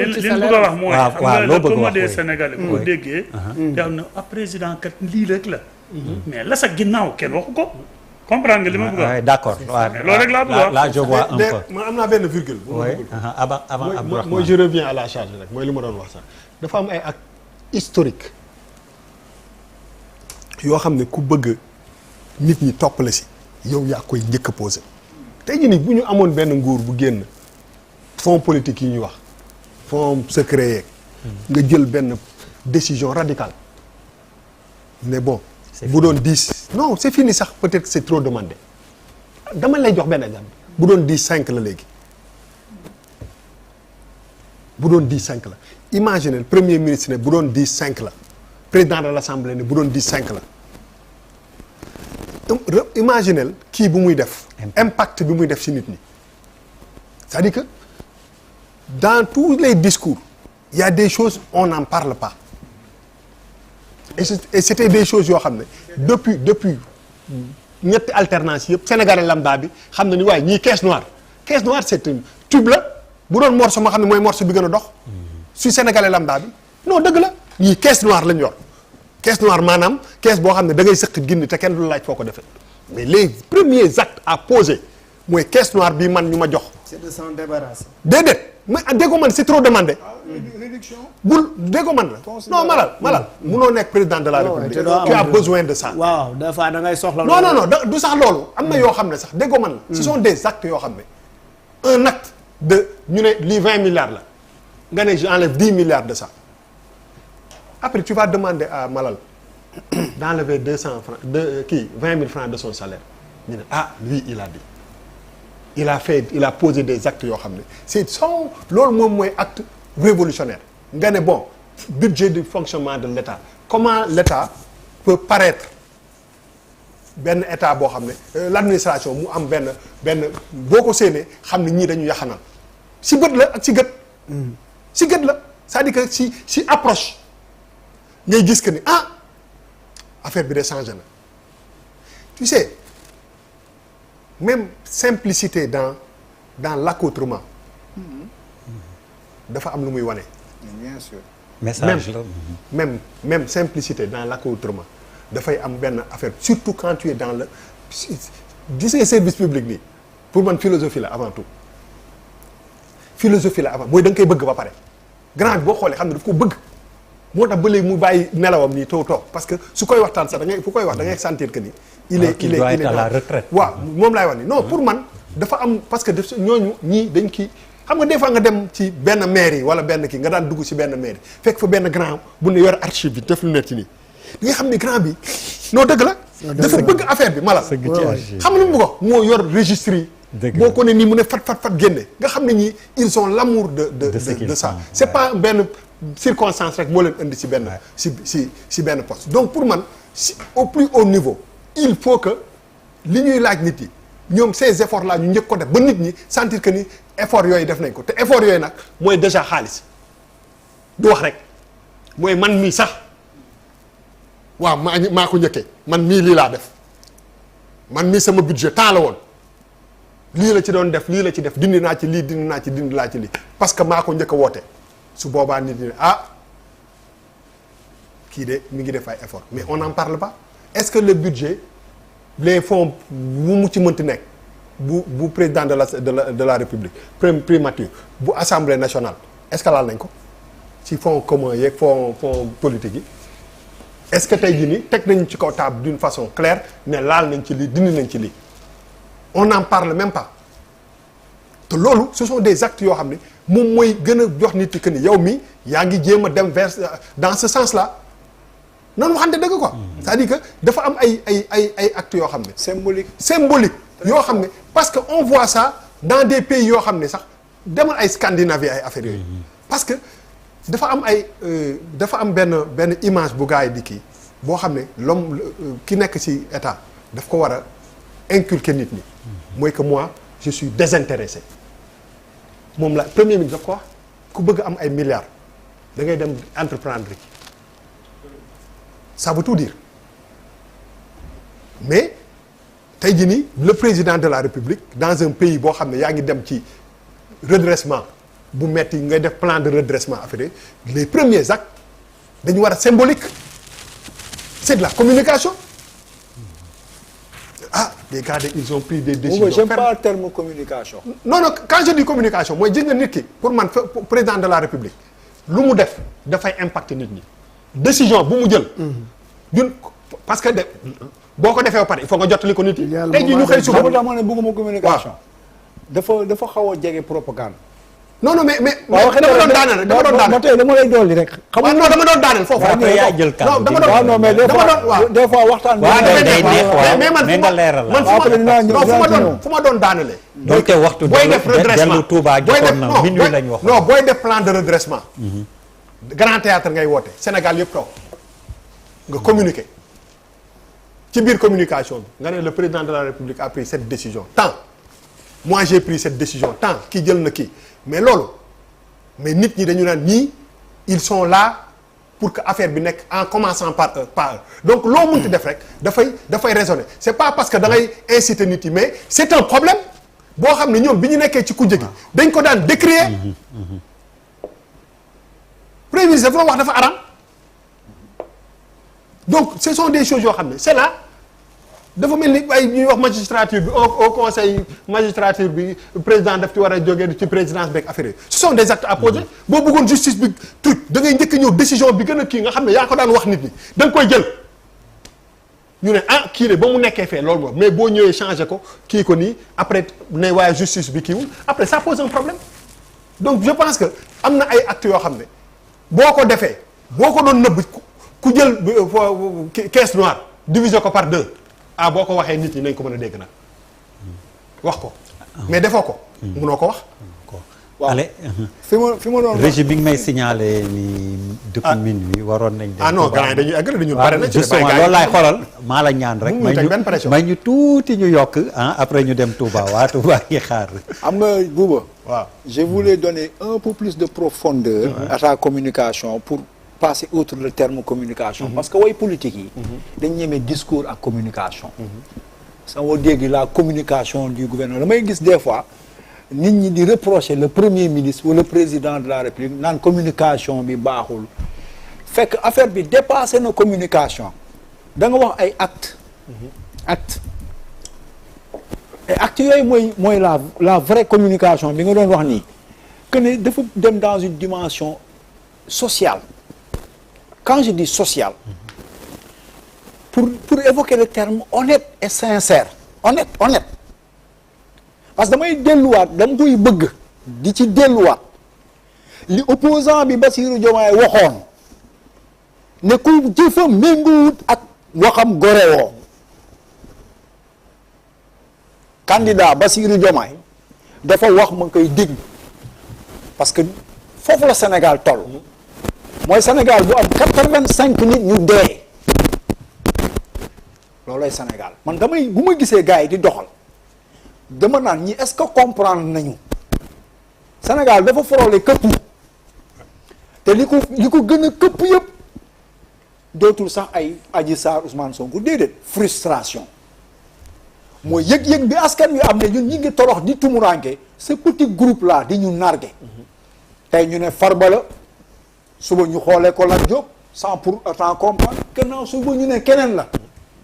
li ñu bëgg a wax mooy. waaw waaw loo bëgg a wax des Sénégalais bu ko déggee. daal na ab président kat lii rek la. mais la sa ginnaaw kenn waxu ko. comprendre nga li ma bëgg a wax. d'accord waaw loolu rek laa bëgg a wax. là je vois un peu. man am naa benn virgule. oui avant Abdourahmane mooy je reviens à la charge rek mooy li ma doon wax sax dafa am ay actes historiques yoo xam ne ku bëgg nit ñi topp la si yow yaa koy njëkk a posé. tey jii nii bu ñu amoon benn nguur bu génn fonds politique yi ñuy wax fonds secret yeeg. nga jël benn décision radicale mais bon. bu doon 10 non c'est fini sax peut-être c'est trop demandé dama lay jox benn exemple bu doon 10 5 la léegi bu doon 10 5 la imaginez le premier ministre ne bu doon 10 5 la président de l'Assemblée ne bu doon 10 5 la imaginez kii bu muy def impact bi muy def ci nit ñi c'est-à-dire que dans tous les discours il y a des choses on n'en parle pas et c'était des choses yoo xam ne depuis ñetti alternance yëpp sénégalais lambda bi xam na ni waaye ñii caisse noire c'est une tube la bu doon morceau ma xam ne mooy morceau bi gën a dox si sénégalais lambda bi non dëgg la ñii caisse noire lañ yor caisse noire maanaam caisse boo xam ne da ngay sëqit gindi te kenn du laaj foo ko defee mais les premiers actes à poser mooy caisse noire bii man ñu ma jox. c'est de s'en débarrasser. déedéet mais déggoo man c'est trop demandé. réduction. bul déggoo man la. non malal munoo nekk président de la République. tu as besoin de ça. waaw des fois da ngay soxla. non du sax loolu. am na yoo xam ne sax déggoo man la. ce sont des actes yoo xam ne un acte de ñu ne lii 20 milliards la nga ne j'enlève 10 milliards de ça après tu vas demander à Malal d'enlever 200 francs 20 000 francs de son salaire ñu ne lui il a dit. il a posé des actes yoo xam ne c'est son loolu moom mooy acte révolutionnaire nga ne bon budget de fonctionnement de l'État comment l'État peut paraître benn état boo xam ne l'administration mu am benn boo ko séenee xam ne ñii dañu yaxanal si bët la ak si gët si gët la c'est-à-dire que si approche ngay gis que ni affaire bi de changé na tu sais même simplicité dans l'accoutrement dafa am lu muy wane. bien sûr. message la même simplicité dans l'accoutrement dafay am benn affaire surtout quand tu es dans le gis nga service public nii pour man philosophie la avant tout philosophie la avant mooy da nga koy bëgg ba pare grand bi boo xoolee xam ne daf ko bëgg moo tax ba léegi mu bàyyi nelawam nii toog parce que su koy waxtaan sax da ngay fu koy wax da ngay sentir que ni. il doit être à la retraite. waaw moom laay wax ni non pour man dafa am parce que def ñooñu ñii dañ kii xam nga des fois nga dem ci benn mairie wala benn kii nga daan dugg ci benn mairie fekk fa benn grand bu ne yor archive bi def lu nekk ci nii di nga xam ne grand bi non dëgg la. dafa bëgg affaire bi mala. xam nga lu mu ko moo yor registre yi. boo ko ne nii mu ne fat génne nga xam ne ñii ils ont l'amour de ça c'est pas benn circonstance rek moo leen indi ci benn ci benn poste donc pour man au plus haut niveau il faut que li ñuy laaj nit yi ñoom ces efforts là ñu njëkk ko def ba nit ñi sentir que ni effort yooyu def nañ ko te effort yooyu nag mooy déjà xaalis du wax rek mooy man mii sax waaw maa ko njëkkee man mii lii laa def man mii sama budget temps la woon lii la ci doon def lii la ci def dindi naa ci lii dindi naa ci lii parce que maa ko njëkk a woote su boobaa nit ñi kii de mi ngi def ay effort mais on n'en parle pas est-ce que le budget les fonds bu mu ci mënti nekk bu président de la République primature bu assemblée nationale est-ce que laal nañ ko ci fonds commun yeeg fonds politique yi est-ce que tey jii nii teg nañu ci kaw table d'une façon claire ne laal nañ ci lii dindi nañ ci lii on n'en parle même pas te loolu ce sont des actes yoo xam ne moom mooy gën a jox nit ki que ni yow mi yaa ngi jéem a dem vers dans ce sens-là noonu waxante dëgg quoi. c'est-à-dire que dafa am ay actes yoo xam ne. symbolique yoo xam ne parce que on voit ça dans des pays yoo xam ne sax demal ay Scandinavie ay affaires yooyu. parce que dafa am benn image bu gars yi di kii boo xam ne l'homme ki nekk ci état daf ko war a inculquer nit ñi. mooy que moi je suis désintéressé moom la premier ministre daf ko wax ku bëgg am ay milliards da ngay dem entreprendre ci. ça veut tout dire mais tey jii nii le président de la République dans un pays boo xam ne yaa ngi dem ci redressement bu metti ngay def plan de redressement affaire les premiers actes dañu war a symbolique c'est de la communication les gars ils ont pris des décisions. j'aime pas le terme communication. non quand je dis communication mooy gis nga nit ki pour man président de la république lu mu def dafay impacter nit ñi décision bu mu jël. ñun parce que boo ko defee ba pare il faut nga jottali ko nit yi. tey jii ñu xëy suba ba tax ma ne bëgguma communication. dafa xaw a jege propagande. non mais waaw dama doon daaneel rek ba tey dama lay dolli rek. xam nga non dama doon daaneel foofu. après yaa jël kàddu dama doon non mais des fois waxtaan. waaw day neex waaw mais man nga leeral la. fu ma doon daanelee. donc te waxtu booy def redressement dellu Touba jotoon na minuit lañ wax. non booy def plan de redressement. grand théâtre ngay woote Sénégal yëpp kaw nga communiquer ci biir communication bi nga ne le président de la République a pris cette décision tant moi j'ai pris cette décision tant kii jël na kii mais loolu mais nit ñi dañu naan ñii ils sont là pour que affaire bi nekk en commençant par donc loo munti def rek dafay raisonner c'est pas parce que da ngay inciter nit yi mais c'est un problème boo xam ne ñoom bi ñu nekkee ci kujje gi dañ ko daan décrier premier ministre dafa wax dafa aram donc ce sont des choses yoo xam ne c'est là dafa mel ni ay ñuy wax magistrature bi au conseil magistrature bi président daf ci war a jógee ci présidence beeg affaire yi ce sont des actes à poser boo bëggoon justice bi truc da ngay njëkk ñëw décision bi gën a kii nga xam ne yaa ko daan wax nit ñi da nga koy jël ñu ne kii de ba mu nekkee fee loolu moom mais boo ñëwee changé ko kii ko nii après ne waaye justice bi kiiwul après ça pose un problème donc je pense que am na ay actes yoo xam ne boo ko defee boo ko doon nëbb ku jël caisse noire diviser ko par 2 boo ko waxee nit ñi nañ ko mën a dégg nag wax ko mais defoo ko munoo ko wax waaw allez fi ma doon régie bi nga may signalé ni depuis minuit waroon nañ dem non gars yi dañuy agréé dañu pare na ci justement loolu laay xoolal maa la ñaan rek may ñu tuuti ñu yokk après ñu dem Touba waa Touba yi xaar am nga Bouba waaw je voulais donner un peu plus de profondeur à ta communication pour passer outre le terme communication parce que way politique yi dañ ñemee discours ak communication sama dégg la communication du gouvernement damay gis des fois nit ñi di reprocher le premier ministre ou le président de la République naan communication bi baaxul fekk affaire bi dépassé na communication da nga wax ay acte et acte yooyu mooy la vraie communication bi nga doon wax nii que ne dafa dem dans une dimension sociale quand je dis social pour évoquer le terme honnête et sincère honnête parce que damay delluwaat dama koy bëgg di ci delluwaat li opposant bi Bassirou Diomaye waxoon ne ku jëfam méngoowut ak waxam gorewoo candidat Bassirou Diomaye dafa wax ma koy dégg parce que foofu la Sénégal toll mooy Sénégal bu am 85 nit ñu dee loolooy Sénégal man damay bu ma gisee gars yi di doxal dama naan ñi est-ce que comprendre nañu Sénégal dafa frôler këpp te li ko gën a këpp yëpp dootul sax ay Adji Sarr Ousmane Sonko déedéet frustration mooy yëg-yëg bi askan wi am ne ñun ñi ngi torox di tumuranke ce petit groupe là di ñu nargué tey ñu ne Farba la suba ñu xoolee ko Lat Diop sans pour autant comprendre gannaaw suba ñu ne keneen la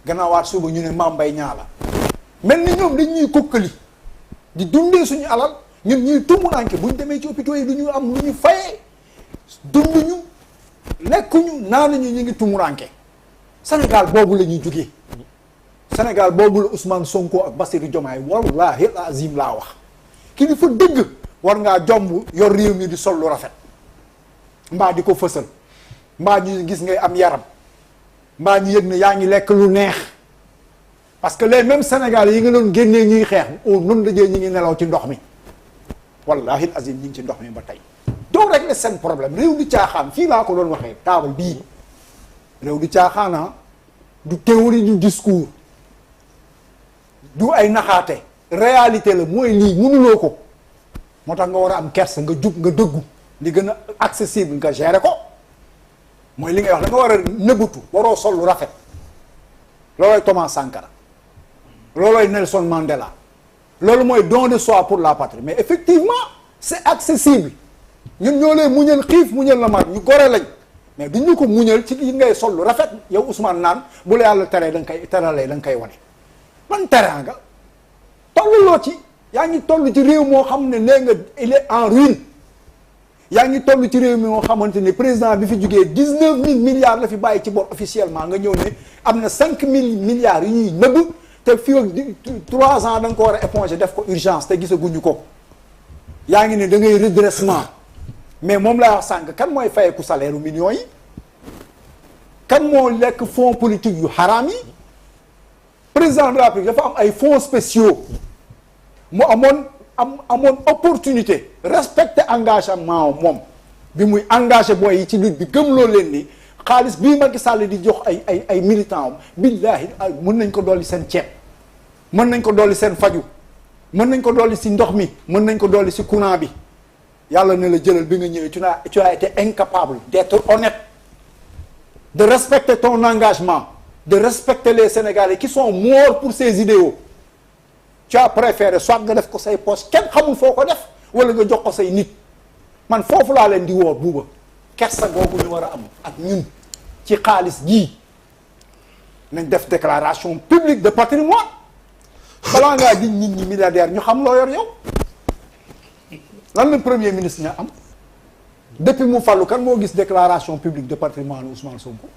gannaawaat suba ñu ne Mame Mbaye Niang la mel ni ñoom dañ ñuy kokkali di dundee suñu alal ñun ñuy tumuranke bu ñu demee ci hôpitaux yi du ñu am lu ñu fayee dunduñu lekkuñu naanuñu ñu ngi tumuranke Sénégal boobu la ñuy jógee Sénégal boobu la Ousmane Sonko ak Bassirou Diomaye wallahi azim laa wax kilifa dëgg war ngaa jomb yor réew mi di sol lu rafet mbaa di ko fësal mbaa ñu gis ngay am yaram mbaa ñu yëg ne yaa ngi lekk lu neex parce que les mêmes Sénégalais yi nga doon génnee ñuy xeex au noonu dajee ñi ngi nelaw ci ndox mi wallahi azim ñi ngi ci ndox mi ba tey doo régler seen problème réew di caaxaan fii laa ko doon waxee taabal bii réew di caaxaan du théorie du discours du ay naxaate réalité la mooy lii mënuloo ko moo tax nga war a am kersa nga jub nga dëggu li gën a accessible nga gérer ko mooy li ngay wax da nga war a nëbbatu waroo sol lu rafet loolooy Thomas Sankara loolooy Nelson Mandela loolu mooy don de soi pour la patrie mais effectivement c'est accessible ñun ñoo lay muñal xiif muñal la mar ñu gore lañ mais duñ ñu ko muñal ci yi ngay sol lu rafet yow Ousmane naan bu la yàlla teree da nga koy teralee da nga koy wane man teraanga tolluloo ci yaa ngi toll ci réew moo xam ne nee nga il est en ruine yaa ngi toll ci réew mi moo xamante ne président bi fi jógee 19 000 milliards la fi bàyyi ci bor officiellement nga ñëw ne am na 5 000 milliards yu ñuy nëbb te fii ak 3 ans da nga ko war a éponger def ko urgence te gisaguñu ko yaa ngi ne da ngay redressement mais moom laa wax sànq kan mooy fayeku salaire u millions yi kan moo lekk fonds politique yu xaraam yi président de la République dafa am ay fonds spéciaux mu amoon opportunité respecter engagement moom bi muy engagé booy yi ci lutte bi gëmloo leen ni xaalis bii Macky Sall di jox ay militants am billaahi mën nañ ko dolli seen ceeb mën nañ ko dolli seen faju mën nañ ko dolli si ndox mi mën nañ ko dolli si courant bi yàlla ne la jëlal bi nga ñëwee tu as été incapable d'être honnête de respecter ton engagement de respecter les Sénégalais qui sont morts pour ces idéaux tu as préféré soit nga def ko say poche kenn xamul foo ko def wala nga jox ko say nit man foofu laa leen di woo buuba kersa googu ñu war a am ak ñun ci xaalis gii nañ def déclaration publique de patrimoine balaa ngaa jiñ nit ñi milliardaire ñu xam loo yor yow lan la premier ministre ña am depuis mu fallu kan moo gis déclaration publique de patrimoine Ousmane Sonko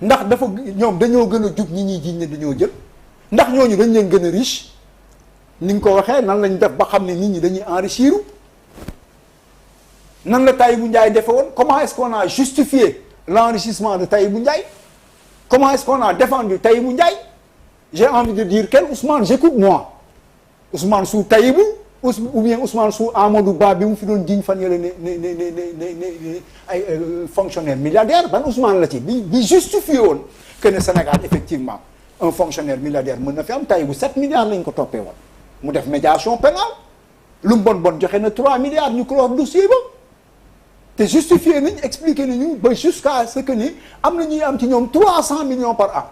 ndax dafa ñoom dañoo gën a jub ñi ñuy jiñ ne dañoo jël ndax ñooñu dañ leen gën a riche ni nga ko waxee nan lañ def ba xam ne nit ñi dañuy enrichir nan la Tahibou Ndiaye defe woon comment est-ce qu'on a justifié l'enrichissement de Tahibou Ndiaye comment est-ce qu'on a défendu Tahibou Ndiaye j'ai envie de dire quel Ousmane j'écoute moi Ousmane sous Tahibou ou bien Ousmane sous Amadou Ba bi mu fi doon jiñ fan yële ne ay fonctionnaire milliardaire ban Ousmane la ci bi justifié woon que ne Sénégal effectivement un fonctionnaire milliardaire mën na fi am Tahibou 7 milliards lañ ko toppee woon mu def médiation pénale lu mu bon joxe na 3 milliards ñu clore dossier ba te justifié nañ expliqué nañu ba jusqu'à ce que ni am na ñuy am ci ñoom 300 millions par an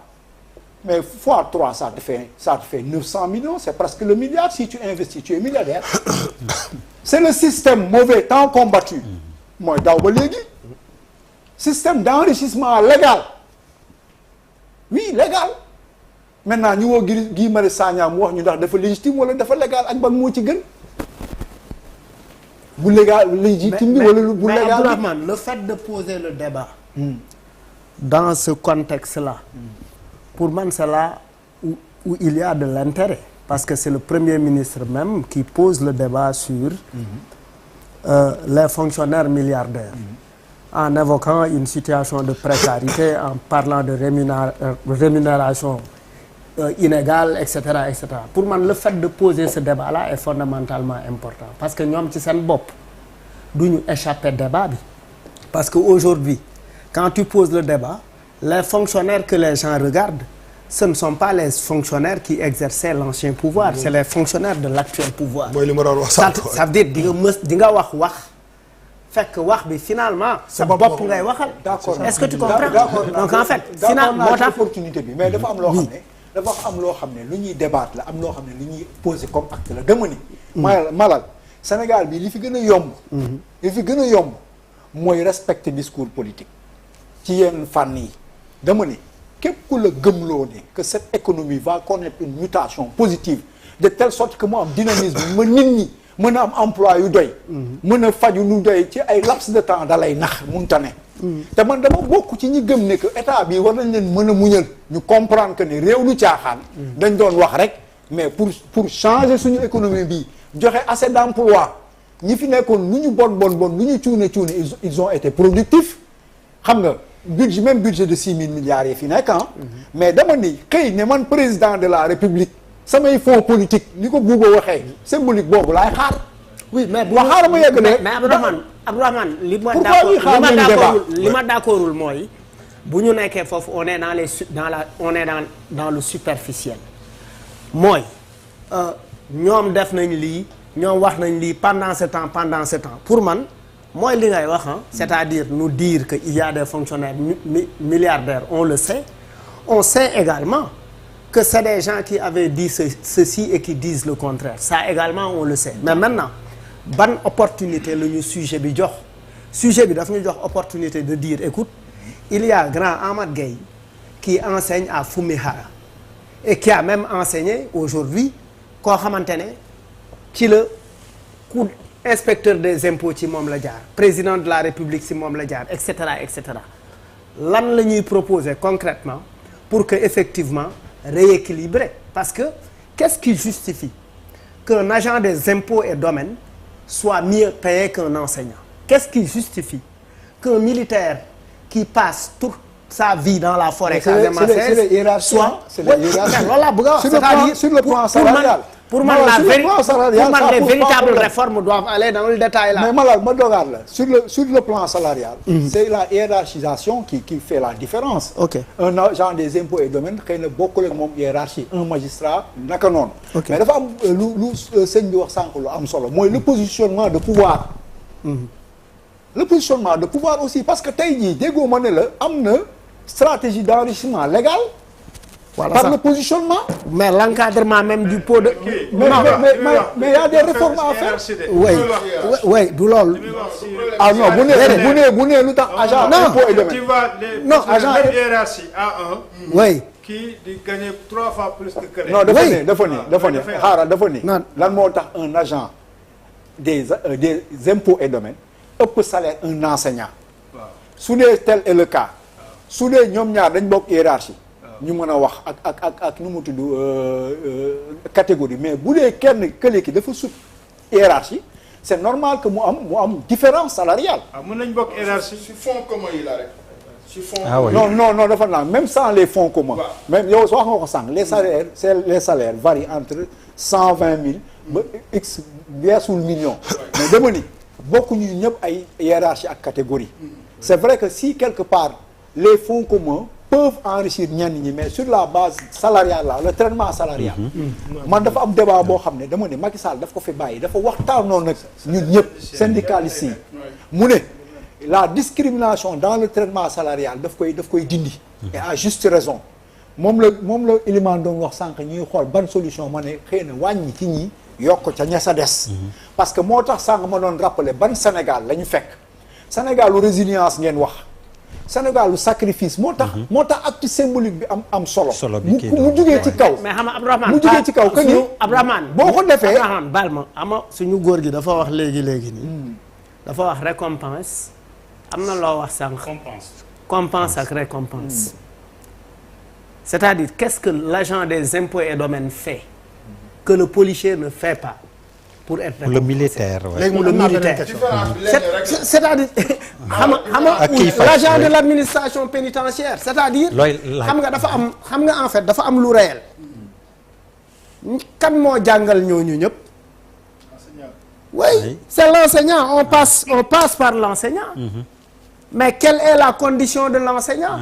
mais fois 3 ça te fait 900 millions c'est presque le milliard si tu investis tu es milliardaire c'est le système mauvais tant combattu mooy daw ba léegi système d'enrichissement légal oui légal maintenant ñu woo Guy Marius Sagna mu wax ñu ndax dafa légitime wala dafa légal ak ban moo ci gën bu légal légitime bi wala bu légal mais Abdourahmane le fait de poser le débat dans ce contexte-là pour man c'est là où il y a de l'intérêt parce que c'est le Premier ministre même qui pose le débat sur les fonctionnaires milliardaires en évoquant une situation de précarité en parlant de rémunération inégale etc. Pour man le fait de poser ce débat-là est fondamentalement important parce que ñoom ci seen bopp du ñu échapper débat bi parce que aujourd'hui quand tu poses le débat les fonctionnaires que les gens regardent ce ne sont pas les fonctionnaires qui exerçaient l'ancien pouvoir c'est les fonctionnaires de l'actuel pouvoir mooy li ma doon wax ça veut dire di nga wax fekk wax bi finalement sa bopp ngay waxal d'accord est-ce que tu comprends donc en fait finalement moo tax opportunité bi mais dafa am loo xam ne dafa am loo xam ne lu ñuy débattre la am loo xam ne lu ñuy poser comme acte la dama ni malal Sénégal bi li fi gën a yomb mooy respecter discours politique ci yenn fànn yi dama ni képp ku la gëmloo ne que cette économie va connaître une mutation positive de telle sorte que mu am dynamisme ma nit ñi mën a am emploi yu doy mën a faju nu doy ci ay laps de temps da lay nax munta ne te man dama bokk ci ñi gëm ne que état bi war nañ leen mën a muñal ñu comprendre que ne réew lu caaxaan dañ doon wax rek mais pour changer suñu économie bi joxe assez d'emploi ñi fi nekkoon lu ñu bon lu ñu cuune ils ont été productifs xam nga budget de 6 000 milliards yi fi nekk mais dama ni xëy ne man président de la République samay fonds politique ni ko Bouba waxee symbolique boobu laay xaar. oui mais xaaral ma yegg ne mais Abdourahmane li ma d'accordul mooy bu ñu nekkee foofu on est dans le superficiel mooy ñoom def nañ lii ñoom wax nañ lii pendant ce temps pour man mooy li ngay wax c'est-à-dire nous dire que il y a des fonctionnaires milliardaires on le sait on sait également que c'est des gens qui avaient dit ceci et qui disent le contraire ça également on le sait mais maintenant ban opportunité la ñu sujet bi jox sujet bi daf ñu jox opportunité de dire écoute il y a grand Amath Gueye qui enseigne à Fumihara et qui a même enseigné aujourd'hui koo xamante ne ci la ku inspecteur des impôts ci moom la jaar président de la République ci moom la jaar et cetera et cetera lan la ñuy proposer concrètement pour que effectivement rééquilibrer parce que qu'est-ce qui justifie qu'un agent des impôts et domaines soit mieux payé qu'un enseignant? Qu'est-ce qui justifie qu'un militaire qui passe toute sa vie dans la forêt casamançaise soit sur le plan salarial pour man les véritables réformes doivent aller dans le détail là. Mais Malal ma dogaat la sur le plan salarial. C'est la hiérarchisation qui fait la différence. Ok. Un agent des impôts et domaines xëy na bokkul ak moom hiérarchie un magistrat naka noonu. Ok. Mais dafa am lu sëñ bi wax sànq lu am solo mooy le positionnement de pouvoir. Le positionnement de pouvoir aussi parce que tey jii déggoo ma ne la am na stratégie d'enrichissement légal. Voilà par ça. le positionnement. Mais l'encadrement même du pot de. Mais il y a des réformes à faire. Oui du loolu. Ah non bu nee lu tax agent impôt et domaine. Non agent hiérarchie A1. Oui. Qui di gagner 3 fois plus que kële. Non dafa ne xaaral dafa ne. lan moo tax un agent des impôts et domaines ëpp salaire un enseignant. su dee tel est le cas. su dee ñoom ñaar dañ bokk hiérarchie. ñu mën a wax ak nu mu tudd catégorie mais bu dee kenn kële ki dafa sut hiérarchie c'est normal que mu am différence salariale. mën nañ bokk hiérarchie. si fonds commun yi la rek. si fonds non dafa naan même sans les fonds communs. même yow soo wax nga ko sànq les salaires varient entre 120 000 ba x weesul million. mais dama ni bokkuñu ñëpp ay hiérarchie ak catégorie. c'est vrai que si quelque part les fonds communs peuvent enrichir ñenn ñi mais sur la base salariale là le traitement salarial. man dafa am débat boo xam ne dama ne Macky Sall daf ko fi bàyyi dafa waxtaanoon nag ñun ñëpp syndicalistes yi mu ne la discrimination dans le traitement salarial daf koy dindi. et à juste raison moom la Elimane doon wax sànq ñuy xool ban solution ma ne xëy na wàññi ci ñi yokk ca ña sa des. parce que moo tax sànq ma doon rappeler ban Sénégal la ñu fekk Sénégalu résilience ngeen wax. Sénégal lu sacrifice moo tax acte symbolique bi am solo mu jugee ci kaw mais xam nga Abdourahmane mu jugee ci kaw que ni Abdourahmane boo ko defee Abdourahmane baal ma ama suñu góor gi dafa wax léegi nii dafa wax récompense am na loo wax sànq compense ak récompense c'est-à-dire qu'est-ce que l'agent des impôts et domaines fait que le policier ne fait pas pour être le militaire léegi le militaire c'est-à-dire xam nga l'agent de l'administration pénitentiaire c'est-à-dire xam nga dafa am xam nga en fait dafa am lu réel kan moo jàngal ñooñu ñëpp oui c'est l'enseignant on passe par l'enseignant mais quelle est la condition de l'enseignant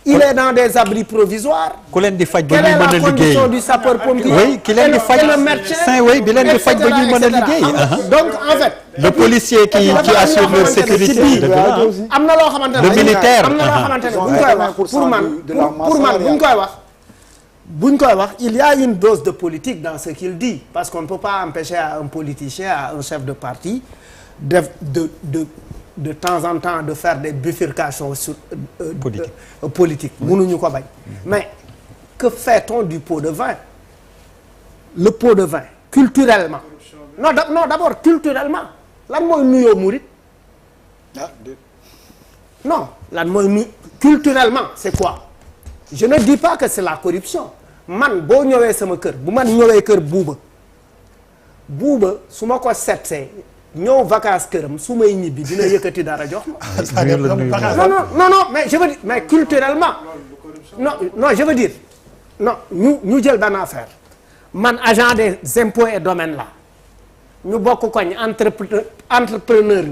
il est dans des abris provisoires. ku leen di faj ba quelle ñuy est mën a la liggéey condition du sapeur-pompier. oui ki leen di faj bi leen di faj ba ñuy mën a liggéey. donc en fait. le policier qui assure leur sécurité. am na loo xamante ne le militaire am na loo xamante ne bu ñu koy wax pour man bu ñu koy wax il y a une dose de politique dans ce qu'il dit parce qu'on ne peut pas empêcher à un politicien à un chef de parti de temps en temps de faire des bifurcations sur politique mënuñu ko bañ mais que fait-on du pot de vin le pot de vin culturellement non d'abord culturellement lan mooy nuyoo murit non lan mooy culturellement c'est quoi je ne dis pas que c'est la corruption man boo ñëwee sama kër bu man ñëwee kër buuba su ma ko setsee ñëw vacances këram su may ñibbi dina yëkkati dara jox ma. non mais je veux dire mais culturellement non je veux dire non ñu jël benn affaire man agent des impôts et domaines là ñu bokk koñ entrepreneur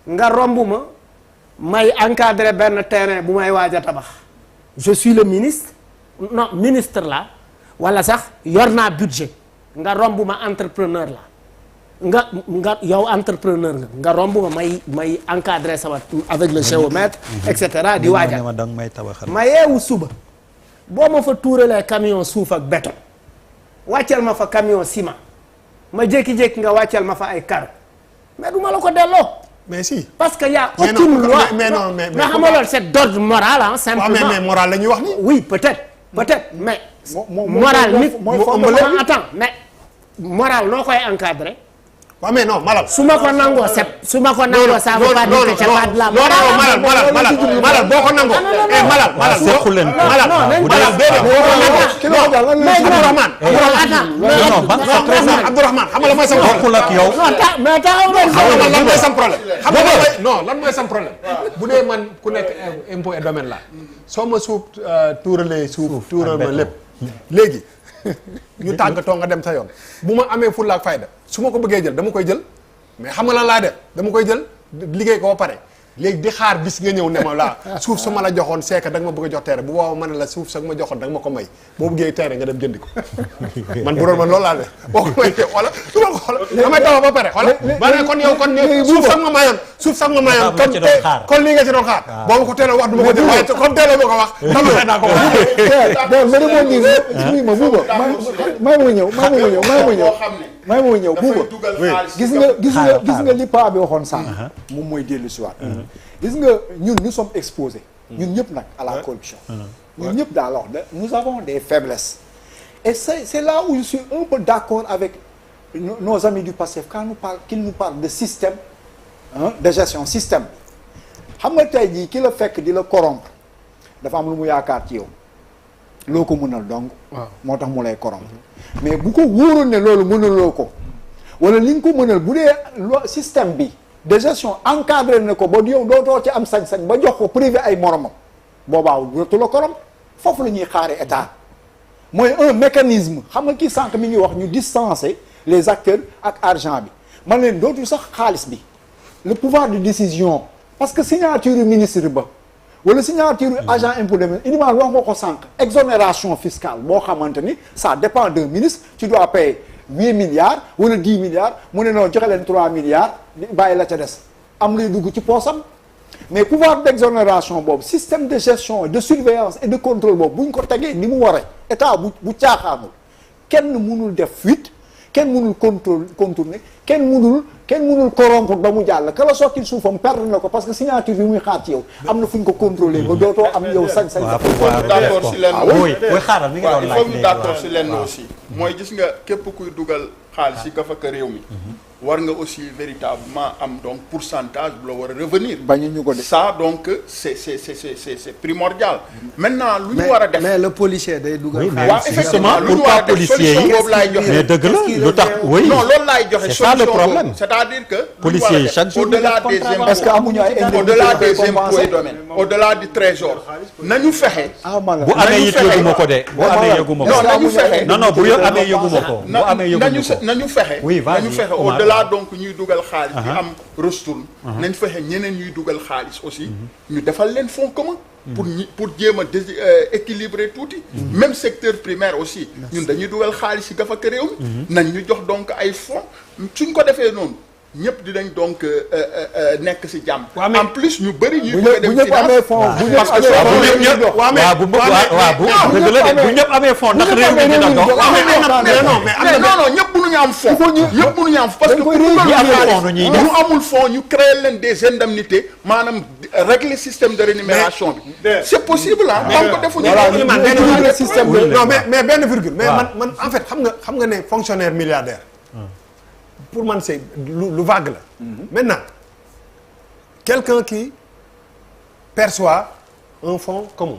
nga romb ma may encadrer benn terrain bu may waaj a tabax je suis le ministre là wala sax yor naa budget nga romb ma entrepreneur la nga yow entrepreneur nga romb ma may encadrer sama avec le géomètre et cetera di waajal ma yeewu suba boo ma fa tuuralee camion suuf ak béton wàcceel ma fa camion ciment ma jékki-jékki nga wàcceel ma fa ay kar mais du ma la ko delloo. mais si. parce que y a aucune loi mais non mais nga xam nga loolu c'est d'ordre moral ah simplement. mais moral la ñuy wax ni. oui peut-être mais. moral nit attends mais moral noo koy encadrer. waaw mais non malal. su ma ko nangoo ça veut pas dire que c'est pas de la malal boo ko nangoo. malal sequl leen Abdourahmane xam nga la mooy sam problème. bokkul ak yow. mais taxaw lan mooy sam problème. xam nga non lan mooy sam problème. bu dee man ku nekk impôt et domaine la soo ma suuf tuuralee suuf tuural ma lépp léegi ñu tàggatoo nga dem sa yoon bu ma amee fulla ak fayda su ma ko bëggee jël dama koy jël mais xam nga lan laa def dama koy jël liggéey ko ba pare léegi di xaar bis nga ñëw ne ma laa suuf su ma la joxoon seeka da nga ma bëgg a jox terre bu boobaa ma ne la suuf sa ma joxoon da nga ma ko may boo bëggee terre nga dem jëndi ko man bu doon man loolu laa def boo ko may xoola su ma ko xoola damay taw ba pare xoola ba ne kon yow kon suuf sax ma mayoon kon lii nga ci doon xaar boo ma ko teeloon wax du ma ko jël waaye comme teeloo ma ko wax dama naa ko wax ma demoon nii oui ma buuba may ma ñëw buuba gis nga li paa bi waxoon sànq moom mooy dellu si waat gis nga ñun nous sommes exposés ñun ñëpp nag à la corruption ñun ñëpp daal wax nous avons des faiblesses et c'est là où je suis un peu d'accord avec nos amis du PASTEF quand qu'ils nous parlent de système de gestion système xam nga tey jii ki la fekk di la corrompre dafa am lu mu yaakaar ci yow loo ko mënal donc moo tax mu lay corrompre mais bu ko wóoroon ne loolu mënaloo ko wala li nga ko mënal bu dee système bi de gestion encadré na ko ba yow dootoo ci am sañ-sañ ba jox ko privé ay moromam boobaa dootu la corrompre foofu la ñuy xaare état mooy un mécanisme xam nga kii sànq mi ngi wax ñu distancer les acteurs ak argent bi man leen dootu sax xaalis bi le pouvoir de décision parce que signature ministre ba wala signature agent impôt domaine inimal wax nga ko sànq exonération fiscale boo xamante ni ça dépend d'un ministre tu dois payer 8 milliards wala 10 milliards mu ne noonu joxe leen 3 milliards bàyyi la ca des am luy dugg ci poosam mais pouvoir d'exonération boobu système de gestion de surveillance et de contrôle boobu bu ñu ko tegee ni mu waree état bu caaxaanul kenn mënul def fuite kenn mënul contourner kenn mënul corrompre ba mu jàll ka la sotti suufam perdre na ko parce que signature bi muy xaar ci yow am na fu ñu ko contrôler ba dootoo am yow sañ-sañ. d'accord si lenn xaaral mi ngi doon laaj léegi d'accord si lenn aussi mooy gis nga képp kuy dugal xaalis si gafaka réew mi war nga aussi véritablement am donc pourcentage bu la war a revenir. bañu ñu ko de ça donc c'est primordial. maintenant lu ñu war a def mais le policier day dugal. waaw effectivement lu ñu war a def solution boobu laay joxe. mais dëgg la lu tax oui. non loolu laay joxe solution boobu c'est-à-dire que. policiers yi chaque jour au-delà des impôts est-ce que amuñu ay au-delà des impôts et domaines au-delà du trésor nañu fexe. bu amee it yëguma ko de. bu amee yëguma ko non nañu fexe. non bu amee yëguma ko. bu amee yëguma ko nañu fexe. oui nañu fexe au-delà donc ñuy dugal xaalis di am ristourne nañ fexe ñeneen ñuy dugal xaalis aussi ñu defal leen fonds commun pour jéem a équilibrer tuuti même secteur primaire aussi ñun dañuy dugal xaalis ci gafaka réew mi nañ ñu jox donc ay fonds suñ ko defee noonu ñëpp dinañ donc nekk ci jàmm en plus ñu bëri ñuy bëgg a dem finance parce que bu ñëpp amee fonds ndax réew mi dina dox non ñëpp mënuñu am fonds ñëpp mënuñu am parce que ñu amul fonds ñu créer leen des indemnités maanaam régler système de rémunération bi c'est possible ah tant que defuñu système non mais benn virgule mais man en fait xam nga ne fonctionnaire milliardaire pour man c'est lu vague la maintenant quelqu'un qui perçoit un fonds commun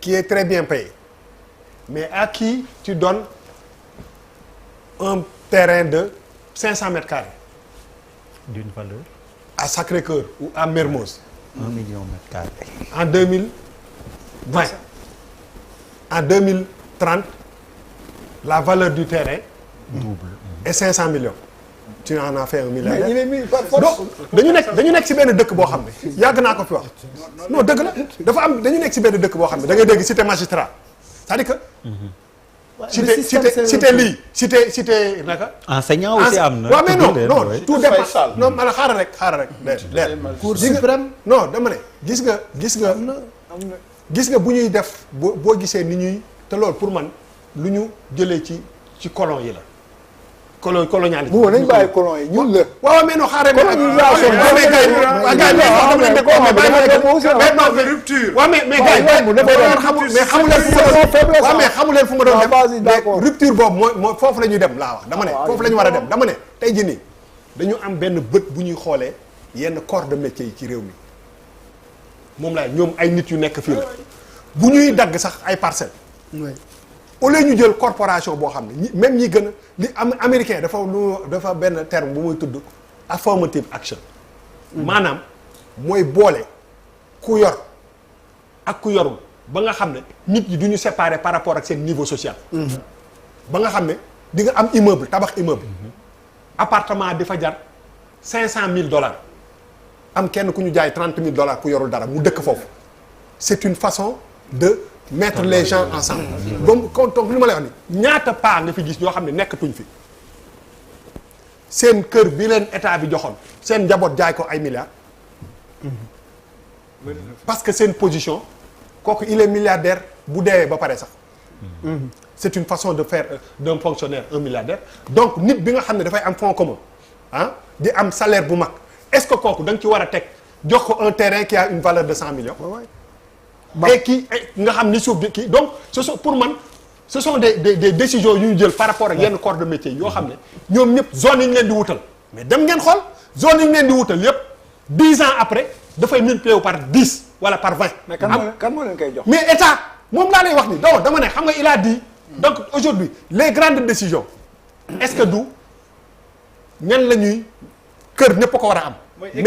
qui est très bien payé mais à qui tu donnes un terrain de 500 mètres carrés d'une valeur à Sacré-Cœur ou à Mermoz 1 million mètres carrés en 2020 en 2030 la valeur du terrain double et 500 millions tu en as fait 1 milliard. mais il est mis par force. donc dañu nekk ci benn dëkk boo xam ne yàgg naa ko fi wax non dëgg la dafa am dañu nekk ci benn dëkk boo xam ne da ngay dégg cité magistrat c'est-à-dire que. cité lii cité naka. enseignant aussi am na. waaw mais non tout dépend non man xaaral rek leer. cour suprême non dama ne gis nga bu ñuy def boo gisee ni ñuy te loolu pour man lu ñu jëlee ci colon yi la colonialité. bu nañ bàyyi colon yi ñun la. waaw mais non xaaral colonisation xamu leen fu ma doon dem rupture boobu mooy foofu la ñuy dem laa wax dama ne foofu la ñu war a dem dama ne tey jii nii dañu am benn bët bu ñuy xoolee yenn corps de métier yi ci réew mi moom laa ñoom ay nit yu nekk fii la bu ñuy dagg sax ay parcelles au lieu ñu jël corporation boo xam ne même ñi gën a li américain dafa benn terme bu muy tudd affirmative action maanaam mooy boole ku yor ak ku yorul ba nga xam ne nit ñi du ñu séparer par rapport ak seen niveau social ba nga xam ne di nga am immeuble tabax immeuble appartement di fa jar $500,000 am kenn ku ñu jaay $30,000 ku yorul dara mu dëkk foofu c'est une façon de mettre les gens ensemble donc li ma lay wax ni ñaata paa nga fi gis ñoo xam ne nekkatuñ fi seen kër bi leen état bi joxoon seen njaboot jaay ko ay milliards parce que seen position kooku il est milliardaire bu deewee ba pare sax c'est une façon de faire d'un fonctionnaire un milliardaire donc nit bi nga xam ne dafay am fonds commun ah di am salaire bu mag est-ce que kooku da nga ci war a teg jox ko un terrain qui a une valeur de 100 millions et kii nga xam ni suuf bi kii donc pour man ce sont des décisions yu ñu jël par rapport ak yenn corps de métier yoo xam ne ñoom ñëpp zone yi ñu leen di wutal mais dem ngeen xool zone yi ñu leen di wutal yëpp 10 ans après dafay multiplier par 10 wala par 20. mais kan moo leen koy jox. mais état moom laa lay wax ni donc dama ne xam nga il a dit donc aujourd'hui les grandes décisions est-ce que du ñan la ñuy kër ñëpp a ko war a am. mais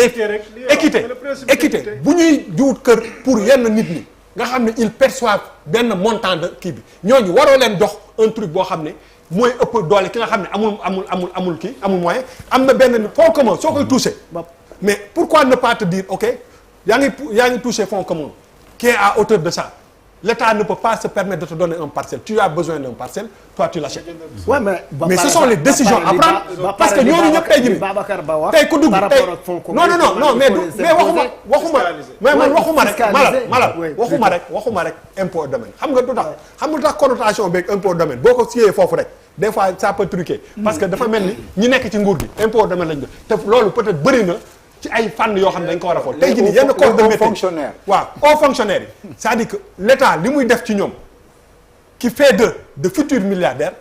équité bu ñuy jiwut kër pour yenn nit ñi nga xam ne ils perçoivent benn montant de kii bi ñooñu waroo leen dox un truc boo xam ne mooy ëpp doole ki nga xam ne amul kii amul moyen am na benn fonds commun soo koy touché mais pourquoi ne pas te dire ok yaa ngi touché fonds commun qui est à hauteur de ça l'État ne peut pas se permettre de te donner un parcelle tu as besoin d'un parcelle toi tu l'achètes. Ouais, mais ce sont les décisions à prendre parce que ñooñu ñëpp tey jii tey ku dugg tey non mais man waxuma rek impôt domaine xam nga du tax connotation beeg impôt domaine boo ko siyee foofu rek des fois ça peut truquer parce que dafa mel ni ñi nekk ci nguur gi impôt domaine lañ te loolu peut-être bëri na ci ay fànn yoo xam ne dañ ko war a xool tey jii nii yenn corps de métier fonctionnaire waaw aux fonctionnaires yi c'est-à-dire que l'État li muy def ci ñoom qui fait de futurs milliardaires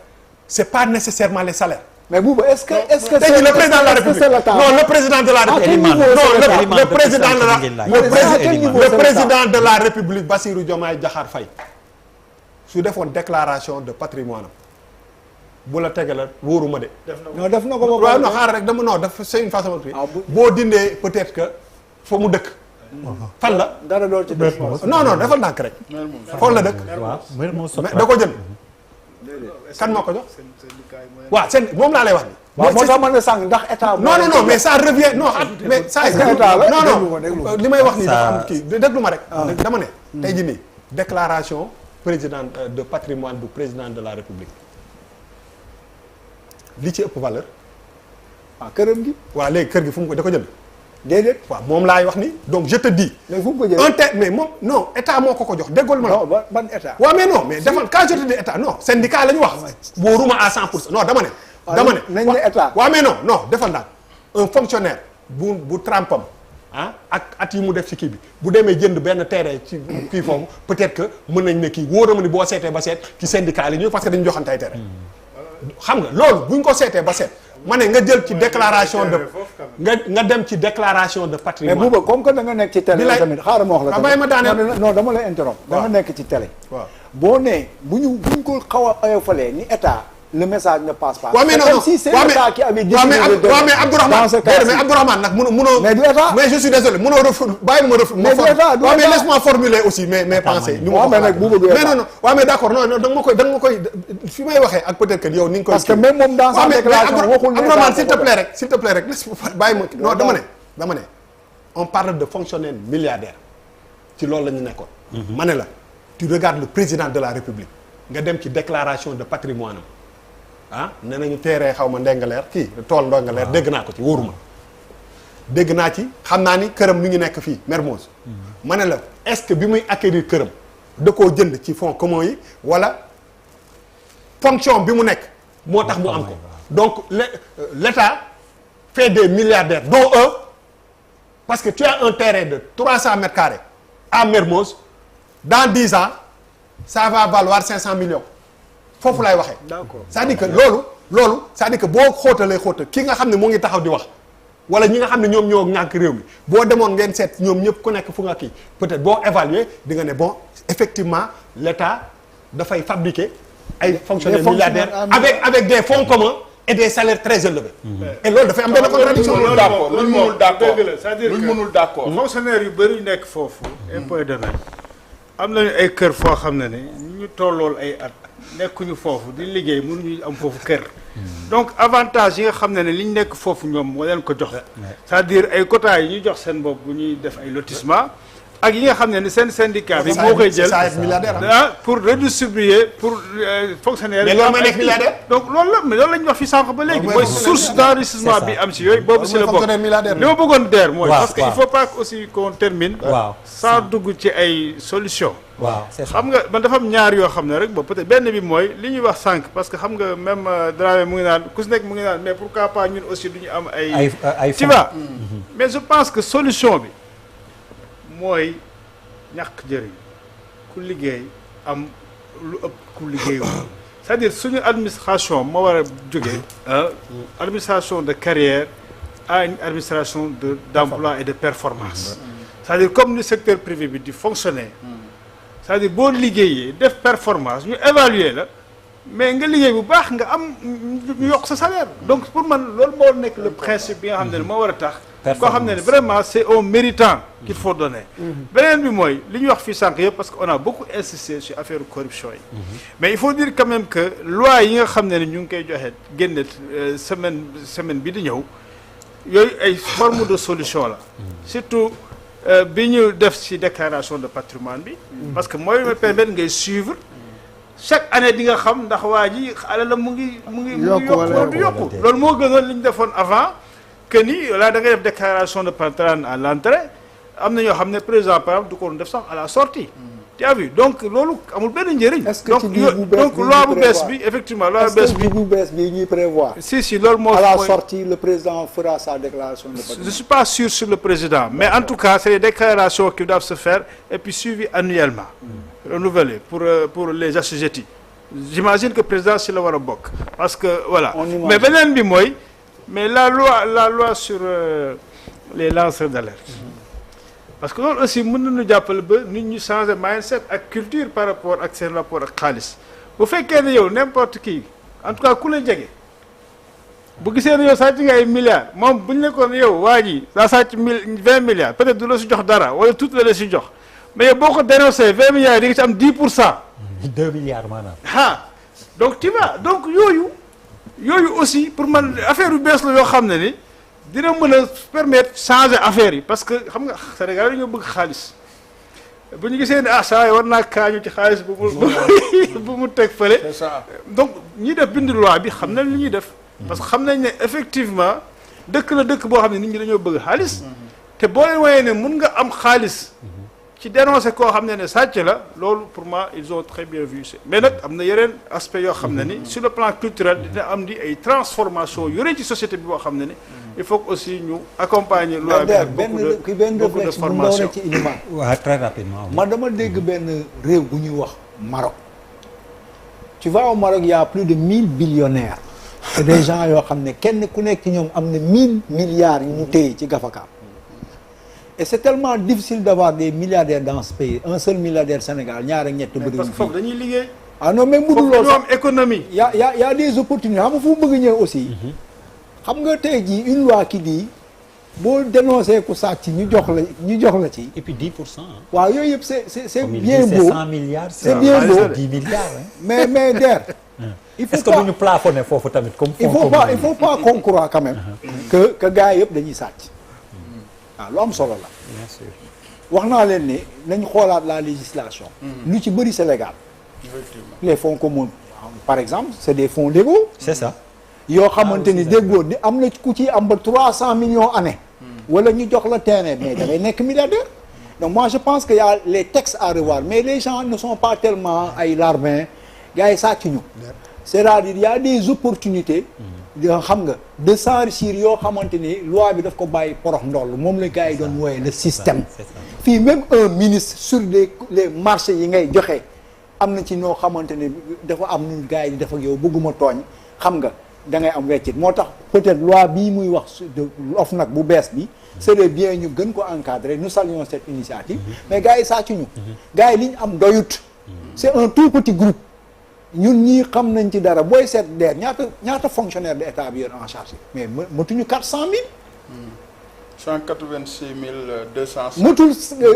c'est pas nécessairement les salaires. mais Bouba est-ce que tey jii le président de la République non le président de la République non le président de la République Bassirou Diomaye Diakhar Faye su defoon déclaration de patrimoine am bu la tege la wóoruma de. def na ko waaw non xaaral rek dama non def c'est une façon de boo dindee peut-être que fa mu dëkk. fan la. dara doon ci def non defal ndànk rek. fan la dëkk. mais da ko jënd. kan moo ko jox. waaw seen moom laa lay wax nii. waaw moo tax ma ne sànq ndax état. non mais ça revient non mais ça non li may wax nii dafa am kii déglu ma rek. dama ne. tey jii nii déclaration président de patrimoine du président de la République. li ci ëpp valeur. këram gi. waaw léegi kër gi fu mu ko da ko jënd. déedéet. waaw moom laay wax ni donc je te dis. mais fu mu ko jëlee mais moom non état moo ko jox déggool ma la. non ban état. waaw mais non mais defal quand je te dis état non syndicat la ñu wax. wóoruma à 100% non dama ne. nañ ne état. waaw mais non defal daal un fonctionnaire bu trampam ak at yi mu def ci kii bi bu demee jënd benn terrain ci kii foofu peut-être que mën nañ ne kii wóorama ni boo seetee ba seet ci syndicat la ñu parce que dañu joxante ay terrain. xam nga loolu bu ñu ko seetee ba seet ma ne nga jël ci déclaration de nga dem ci déclaration de patrimoine. mais Bouba comme que da nga nekk ci télé tamit xaaral ma wax la tamit. bàyyi ma daaneel non dama lay interrompre. da nga nekk ci télé. waaw boo nee bu ñu ko xaw a oyofalee ni état le message ne passe pas. waaw mais non comme si c'est l'état qui avait décidé de waaw mais Abdourahmane nag mënoo mais du état mais je suis désolé mënoo bàyyi ma mais du état waaw mais laisse-moi formuler aussi mes pensées. waaw mais nag Bouba du état mais non waaw mais d'accord non da nga ma koy fi may waxee ak peut-être que yow ni nga koy. parce que même moom dans sa déclaration waxul ne Abdourahmane s'il te plaît rek laisse bàyyi ma non dama ne on parle de fonctionnaire milliardaire ci loolu la ñu nekkoon. ma ne la tu regardes le président de la République nga dem ci déclaration de patrimoine am nee nañu teeree xaw ma ndengaleer kii tool ndengaleer dégg naa ko ci wóoruma dégg naa ci xam naa ni këram mi ngi nekk fii Mermoz ma ne la est-ce que bi muy acquérir këram da koo jënd ci fonds commun yi wala fonction bi mu nekk moo tax mu am ko donc l'État fait des milliardaires dont eux parce que tu as un terrain de 300 mètres carrés à Mermoz dans 10 ans ça va valoir 500 millions foofu lay waxee. D'accord. c'est-à-dire que loolu c'est-à-dire que boo xóotalee ki nga xam ne moo ngi taxaw di wax wala ñi nga xam ne ñoom ñoo ñàkk réew mi boo demoon ngeen seet ñoom ñëpp ku nekk fu nga kii peut-être boo évaluer di nga ne bon effectivement l'État dafay fabriquer ay fonctionnaires milliardaires avec des fonds communs et des salaires très élevés. et loolu dafay am benn contradiction. luñ mënul d'accord c'est-à-dire luñ mënul d'accord. fonctionnaire yu bëri nekk foofu. impôt domaine am nañu ay kër foo xam ne ni ñu tollool ay at nekkuñu foofu di liggéey mënuñu am foofu kër. donc avantage yi nga xam ne li ñu nekk foofu ñoom moo leen ko jox. c'est-à-dire ay quotas yi ñuy jox seen bopp bu ñuy def ay lotissement ak yi nga xam ne ni seen syndicat bi moo koy jël pour redistribuer pour fonctionnaire mais loolu mooy nekk milliardaire. donc loolu la mais loolu la ñu wax fi sànq ba léegi mooy source d'enrichissement bi am si yooyu boobu si la bokk li ma bëggoon deer mooy parce que il faut pas aussi qu'on termine sans dugg ci ay solution xam nga man dafa am ñaar yoo xam ne rek boobu peut-être benn bi mooy li ñuy wax sànq parce que xam nga même Dramé mu ngi naan ku si nekk mu ngi naan mais pourquoi pas ñun aussi du ñu am ay tu vois mais je pense que solution bi mooy ñàkk jëriñ ku liggéey am lu ëpp ku liggéeyul c'est-à-dire suñu administration moo war a jógee administration de carrière à une administration d'emploi et de performance c'est-à-dire comme ni secteur privé bi di fonctionner c'est-à-dire boo liggéeyee def performance ñu évaluer la mais nga liggéey bu baax nga am ñu yokk sa salaire donc pour man loolu moo nekk le principe bi nga xam ne moo war a tax koo xam ne vraiment c'est au méritant qu'il faut donner beneen bi mooy li ñuy wax fii sànq yëpp parce que on a beaucoup insisté sur affaire corruption yi mais il faut dire quand même que loi yi nga xam ne ñu ngi koy joxe génne semaine bi di ñëw yooyu ay forme de solution la surtout bi ñu def ci déclaration de patrimoine bi parce que mooy ma permettre ngay suivre chaque année di nga xam ndax waa ji alalam mu ngi yokku wala du yokku loolu moo gënoon li ñu defoon avant que ni là da ngay def déclaration de patrimoine à l'entrée am na ñoo xam ne président par exemple du ko def sax à la sortie tu as vu donc loolu amul benn njëriñ donc loi bu bees bi effectivement loi bu bees bi bu bees bi ñuy prévoir si loolu moo à la sortie le président fera sa déclaration de patrimoine. Je suis pas sûr sur le président mais en tout cas c'est des déclarations qui doivent se faire et puis suivies annuellement renouvelées pour les assujettis j'imagine que président si la war a bokk parce que voilà mais beneen bi mooy mais la loi sur les lanceurs d'alerte parce que loolu aussi mën nañu jàppale ba nit ñu changer mindset ak culture par rapport ak seen rapport ak xaalis bu fekkee ne yow n'importe qui en tout cas ku la jege bu gisee ne yow sàcc nga ay milliards moom bu ñu nekkoon yow waa ji daa sàcc 20 milliards peut-être du la si jox dara wala tout la si jox mais yow boo ko dénoncé 20 milliards di nga ci am 10%. 2 milliards maanaam. donc tu vois donc yooyu aussi pour man affaire yu bees la yoo xam ne ni dina mën a permettre changer affaire yi parce que xam nga Sénégal dañoo bëgg xaalis bu ñu gisee ne saa yi war naa kaañu ci xaalis bu mu teg fële. c'est ça. donc ñi def bind loi bi xam nañ li ñuy def. parce que xam nañ ne effectivement dëkk la dëkk boo xam ne nit ñi dañoo bëgg xaalis. te boo leen wooyee ne mun nga am xaalis. ci dénoncer koo xam ne sàcc la loolu pour moi ils ont très bien vu mais nag am na yeneen aspect yoo xam ne ni sur le plan culturel dina am di ay transformation yu rëy ci société bi boo xam ne ni il faut que aussi ñu accompagner loi bi ak beaucoup de formation ci Iliman waaw très rapidement. man dama dégg benn réew bu ñuy wax Maroc tu vas au Maroc il y a plus de 1000 billionnaires c'est des gens yoo xam ne kenn ku nekk ci ñoom am na 1000 milliards yu ñu téye ci gafakaam et c'est tellement difficile d'avoir des milliardaires dans ce pays un seul milliardaire Sénégal ñaar ak ñett bëri parce que foofu dañuy liggéey ah non mais mënul loolu am économie y a des opportunités xam nga fu bëgg ñëw aussi xam nga tey jii une loi qui dit boo dénoncé ku sàcc ñu jox la ci et puis 10%. waaw yooyu yëpp c'est bien beau. beau 100 milliards. c'est bien beau 10 milliards. mais Der il faut est-ce que duñu plafonner foofu tamit comme. il faut pas qu'on croit quand même que gars yëpp dañuy sàcc waaw lu am solo la. bien sûr. wax naa leen ne nañ xoolaat la législation. lu ci bëri c'est légal. les fonds communs par exemple c'est des fonds légaux. c'est ça. yoo xamante ni déggoo di am na ku ci am ba 300 millions année. wala ñu jox la terrain mais da ngay nekk milliardaire. donc moi je pense que y a les textes à revoir mais les gens ne sont pas tellement ay larbins gars yi sàcc ñu. c'est-à-dire il y a des opportunités yoo xam nga de s'enrichir yoo xamante ni loi bi daf ko bàyyi porox ndoll moom la gars yi doon wooye le système fii même un ministre sur les marchés yi ngay joxe am na ci noo xamante ne dafa am nu gars yi di def ak yow bëgguma tooñ xam nga da ngay am weccit moo tax peut-être loi bii muy wax OFNAC bu bees bi serait bien ñu gën ko encadrer nous saluons cette initiative mais gars yi sàccuñu gars yi li ñu am doyut c'est un tout petit groupe ñun ñii xam nañ ci dara booy seet DER ñaata fonctionnaire de état bi yor en charge mais matuñu 400 000 186 200 matul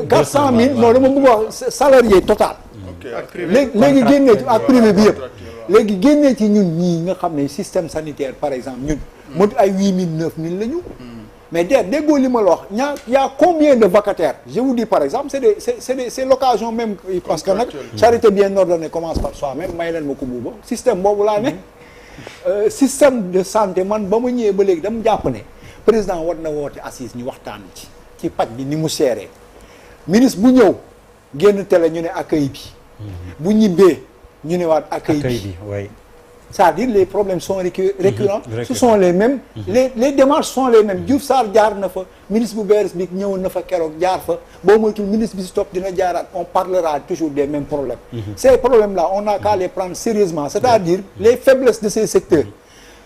400 000 non dama bëgg wax salarié total léegi génnee ci ak privé bi yëpp léegi génnee ci ñun ñii nga xam ne système sanitaire par exemple ñun matu ay 8 000 9 000 la ñu mais DER déggoo li ma la wax y a combien de vacataires je vous dis par exemple c'est l'occasion même parce que nag charité bien ordonnée commence par soi-même may leen ma ko buuba système boobu laa ne système de santé man ba ma ñëwee ba léegi dama jàpp ne président war na woote assise ñu waxtaan ci paj bi ni mu seeree ministre bu ñëw génn télé ñu ne accueil bi bu ñibbee ñu ne waat accueil bi c'est-à-dire les problèmes sont récurrents ce sont les mêmes les démarches sont les mêmes Diouf Sarr jaar na fa ministre bu bees bi ñëwoon na fa keroog jaar fa boo moytul ministre bi si topp dina jaaraat on parlera toujours des mêmes problèmes ces problèmes là on n'a qu'à les prendre sérieusement c'est-à-dire les faiblesses de ces secteurs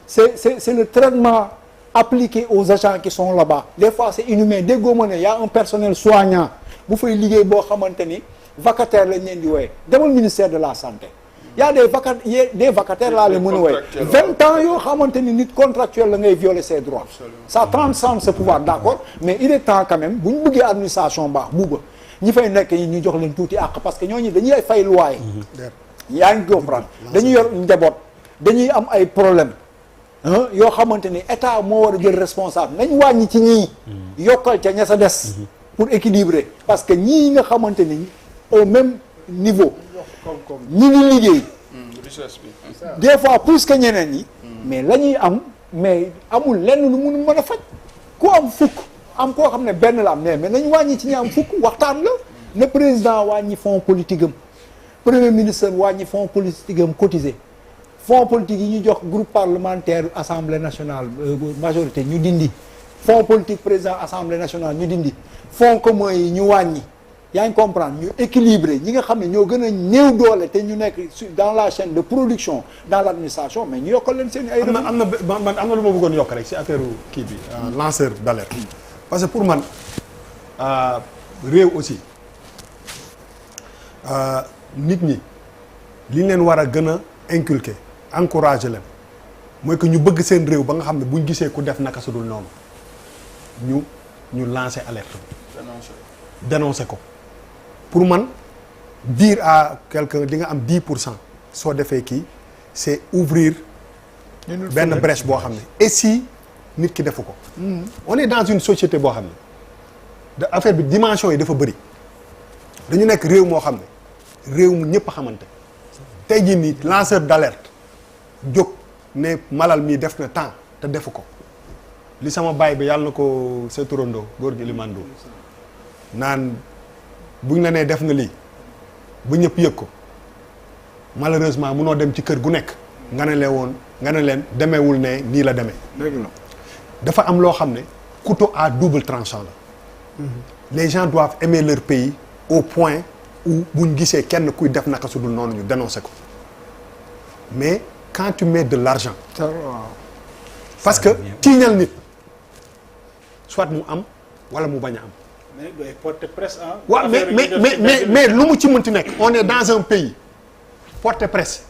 c'est le traitement appliqué aux agents qui sont là-bas des fois c'est inhumain déggoo ma ne y a un personnel soignant bu fay liggéey boo xamante ni vacataire lañ leen di wooye demal ministère de la santé y a des vacataires laa leen mën a wooye 20 ans yoo xamante ni nit contractuel la ngay violer ses droits ça transcende ce pouvoir d'accord mais il est temps quand même bu ñu bëggee administration baax buuba ñi fay nekk yi ñu jox leen tuuti àq parce que ñooñu dañuy fay loyer yaa ngi comprendre dañuy yor njaboot dañuy am ay problème yoo xamante ni état moo war a jël responsable nañ wàññi ci ñii yokkal ca ña sa des pour équilibrer parce que ñii nga xamante ni au même niveau ñi ngi liggéey des fois plus que ñeneen ñi mais la ñuy am mais amul lenn lu mun mën a faj ku am fukk am koo xam ne benn la am mais nañ wàññi ci ñi am fukk waxtaan la le président wàññi fonds politique am premier ministre wàññi fonds politique am cotisé fonds politique yi ñu jox groupe parlementaire assemblée nationale majorité ñu dindi fonds politique président assemblée nationale ñu dindi fonds commun yi ñu wàññi yaa ngi comprendre ñu équilibré ñi nga xam ne ñoo gën a néew doole te ñu nekk dans la chaîne de production dans l'administration mais ñu yokkal leen seen ay am na lu ma bëggoon yokk rek ci affaire kii bi lanceur d'alerte parce que pour man réew aussi nit ñi li leen war a gën a inculquer encourager leen mooy que ñu bëgg seen réew ba nga xam ne buñ gisee ku def naka su dul noonu ñu lancer alerte dénoncer ko pour man dire à quelqu'un di nga am 10% soo defee kii c'est ouvrir benn brèche boo xam ne et si nit ki defu ko on est dans une société boo xam ne affaire bi dimension yi dafa bëri dañu nekk réew moo xam ne réew mu ñëpp a xamante tey jii nii lanceur d'alerte jóg ne malal mii def na temps te defu ko li sama baay bi yàlla na ko sa turandoo góor gi limando naan buñ la nee def nga lii bu ñëpp yëg ko malheureusement munoo dem ci kër gu nekk nga ne leen demeewul ne nii la demee dafa am loo xam ne couteau à double tranchant la les gens doivent aimer leur pays au point où buñ gisee kenn kuy def naka su dul noonu ñu dénoncer ko mais quand tu mets de l'argent parce que tiiñal nit soit mu am wala mu bañ a am mais doy porte presse waaw mais lu mu ci mënti nekk on est dans un pays porte presse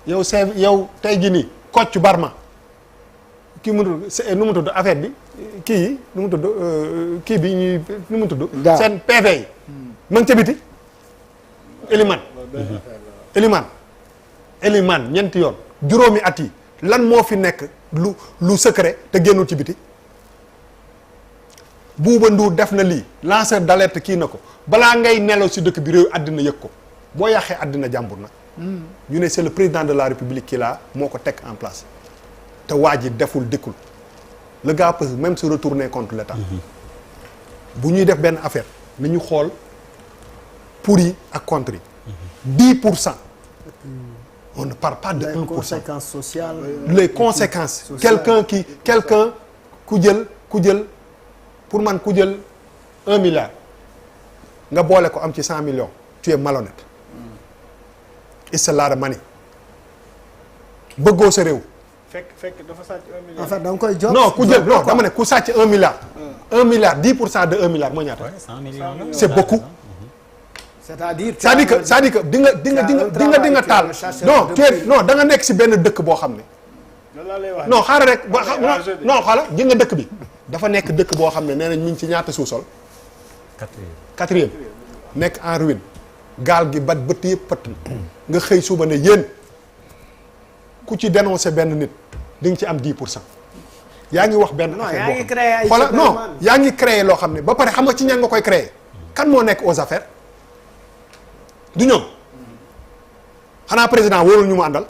yow tey jii nii Kocc Barma kii mu tudd nu mu tudd affaire bi kii yi nu mu tudd kii bi ñuy nu mu tudd seen PV yi ma ngi ca biti Elimane ñeenti yoon juróomi at yi lan moo fi nekk lu secret te génnul ci biti Bouba Ndour def na lii lanceur d'alerte kii na ko balaa ngay nelaw si dëkk bi réew àddina yëg ko boo yàqee àddina jàmbur nag ñu ne c'est le président de la république qui la moo ko teg en place te waa ji deful dikkul le gars peut même se retourner contre l'état bu ñuy def benn affaire nañu xool pour yi ak contre yi 10% on ne parle pas de 1%. Les conséquences sociales. Les conséquences. Quelqu'un ku jël pour man ku jël 1 milliard nga boole ko am ci 100 millions tu es malhonnête. It's a lot of money. bëggoo sa réew. fekk dafa sàcc 1 milliard. en fait da nga koy jot. non ku jël non dama ne ku sàcc 1 milliard. 1 milliard 10% de 1 milliard mooy ñaata. 100 millions la. c'est beaucoup. c'est-à-dire que di nga taal. non da nga nekk si benn dëkk boo xam ne. loolu laa lay wax non xaaral rek non xaaral ji nga dëkk bi. dafa nekk dëkk boo xam ne nee nañ ñu ngi ci ñaata sous-sol. quatrième nekk en ruine. gaal gi bat bët yëpp pëtt nga xëy suba ne yéen ku ci dénoncé benn nit di nga ci am 10%. yaa ngi wax benn affaire boo xam xoolal non yaa ngi créé loo xam ne ba pare xam nga ci ñan nga koy créé. kan moo nekk aux affaires du ñoom xanaa président wóorul ñu mu àndal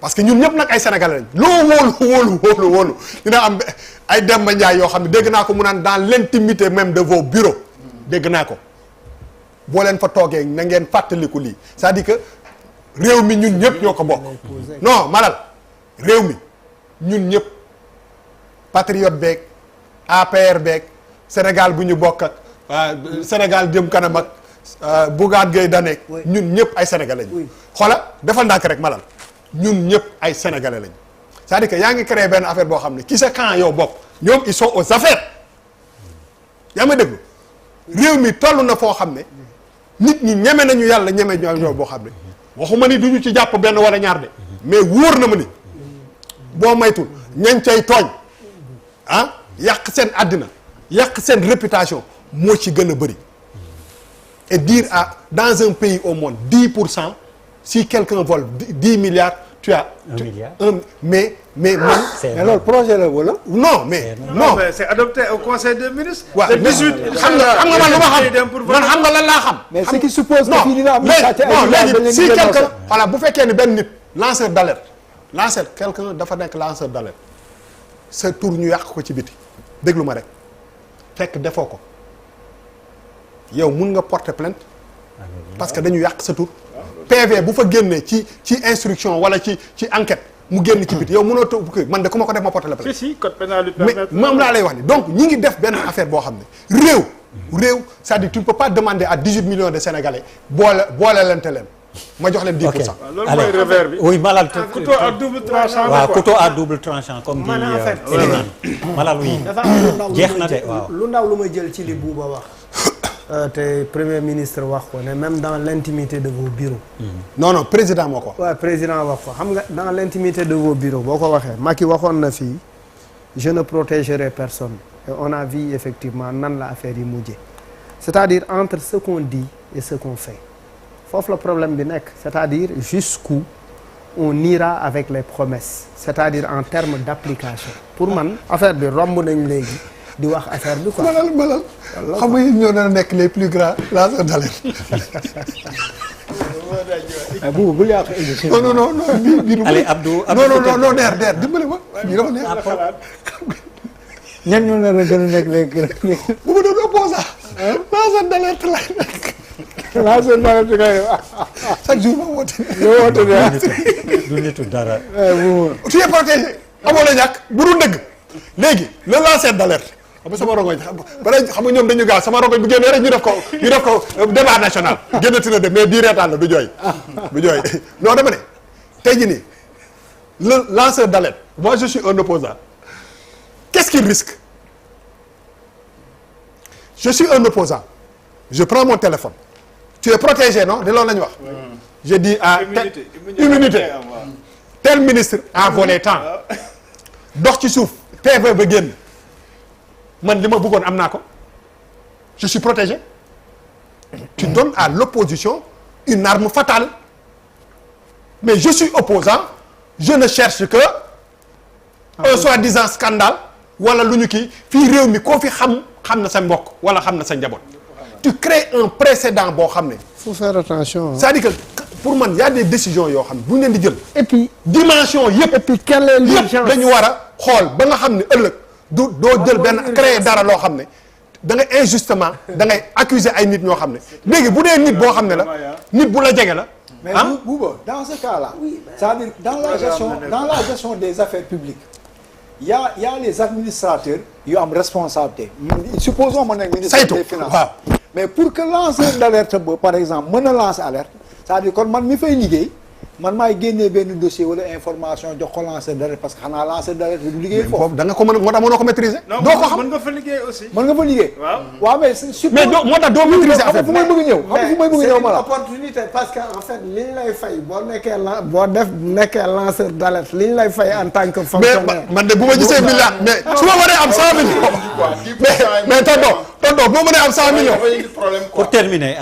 parce que ñun ñëpp nag ay sénégalais lañ loo wóolu dina am ay Demba Ndiaye yoo xam ne dégg naa ko mu naan dans l'intimité même de vos bureaux dégg naa ko boo leen fa toogee na ngeen fàttaliku lii c'est-à-dire que réew mi ñun ñëpp ñoo ko bokk non malal réew mi ñun ñëpp patriote beeg APR beeg Sénégal bu ñu bokk ak Sénégal jëm kanam ak Bougane Gueye Dany ñun ñëpp ay sénégalais lañu. xoola defal ndànk rek malal ñun ñëpp ay sénégalais lañu c'est-à-dire que yaa ngi créé benn affaire boo xam ne ki sa camp yow bokk ñoom ils sont aux affaires yaa ma déglu réew mi toll na foo xam ne nit ñi ñeme nañu yàlla ñeme ñoo boo xam ne waxuma ni duñu ci jàpp benn wala ñaar de mais wóor na ma ni boo maytul ñañ cay tooñ yàq seen àddina yàq seen réputation moo ci gën a bëri et dire dans un pays au monde 10% si quelqu'un vole 10 milliards tu as 1 milliard mais man mais loolu projet la wala. non mais non mais c'est adopté au conseil des ministres. waaw le 18 xam nga man lu ma xam man xam nga lan laa xam. mais ce qui suppose que fii dina am. léegi si quelqu'un voilà bu fekkee ni benn nit lanceur d'alerte quelqu'un dafa nekk lanceur d'alerte sa tour ñu yàq ko ci biti déglu ma rek fekk defoo ko yow mun nga porter plainte parce que dañu yàq sa tour PV bu fa génnee ci instruction wala ci enquête mu génn ci biti yow mënoo toog man de ku ma ko def ma porter la plainte. si code pénal lui mais permet. moom laa lay wax ni donc ñi ngi def benn affaire boo xam ne réew c'est-à-dire tu ne peux pas demander à 18 millions de Sénégalais boole lente leen ma jox leen 10%. loolu mooy revers bi. oui Malal. couteau à double tranchant. waaw couteau à double tranchant comme dit en fait Elimane Malal oui. dafa am lu ndaw jeex na de waaw lu ndaw lu ma jël ci li Bouba wax. te premier ministre wax ko ne même dans l'intimité de vos bureaux. non président moo ko wax. waaw président wax ko xam nga dans l'intimité de vos bureaux boo ko waxee Macky waxoon na fii je ne protégerai personne et on a vu effectivement nan la affaire yi mujjee c'est-à-dire entre ce qu'on dit et ce qu'on fait foofu la problème bi nekk c'est-à-dire jusqu'où on ira avec les promesses c'est-à-dire en termes d'application pour man affaire bi romb nañ léegi di wax affaire bi quoi. malal xam nga ñoo na nekk les plus grands lanceurs d'alerte. bu bul yàq émission. non bii allez Abdou non der dimbali ma bii dafa neex. ñenn ñoo nar a gën a nekk léegi. bu ma doon opposant lanceur d'alerte lay nekk. lanceur d'alerte kay chaque jour ma woote. yow woote de du nitu dara. tu es protégé amoo la ñàkk bu dul dëgg léegi le lanceur d'alerte xam nga sama rongoñ xam nga ñoom dañu gaaw sama rongoñ bu génnee rek ñu def ko débat national génnati na de mais di reetaan la du jooy non dama ne tey jii nii le lanceur d'alerte moi je suis un opposant qu'est-ce qu'il risque je suis un opposant je prends mon téléphone tu es protégé non de loolu la ñu wax je dis à immunité tel ministre a volé temps dox ci suuf PV ba génn man li ma bëggoon am naa ko je suis protégé tu donnes à l'opposition une arme fatale mais je suis opposant je ne cherche que un soi-disant scandale wala lu ñu kii fii réew mi koo fi xam na sa mbokk wala xam na sa njaboot tu crées un précédent boo xam ne faut faire attention. c'est-à-dire que pour man y a des décisions yoo xam ne bu ñu leen di jël et puis dimension yëpp et puis quelle est l'urgence yëpp dañu war a xool ba nga xam ne ëllëg doo jël benn créer dara loo xam ne da ngay injustement da ngay accuser ay nit ñoo xam ne léegi bu dee nit boo xam ne la nit bu la jege la mais Bouba dans ce cas-là c'est-à-dire dans la gestion des affaires publiques il y a les administrateurs yu am responsabilité supposons ma nekk ministre des finances mais pour que lanceur d'alerte ba par exemple mën a lancer alerte c'est-à-dire kon man mi fay liggéey man maay génnee benn dossier wala information jox ko lanceur d'alerte parce que xanaa lanceur d'alerte bi du liggéey foofu da nga ko mën a moo tax mënoo ko maîtriser doo ko xam mën nga fa liggéey aussi mën nga fa liggéey waaw mais mais moo tax doo maîtriser affaire fu may bëgg ñëw c'est une opportunité parce que en fait li ñu lay fay boo nekkee lanceur d'alerte li ñu lay fay en tant que fonctionnaire mais man de bu ma gisee milliard mais su ma waree am 100 millions mais tonton boo mënee am 100 millions pour terminer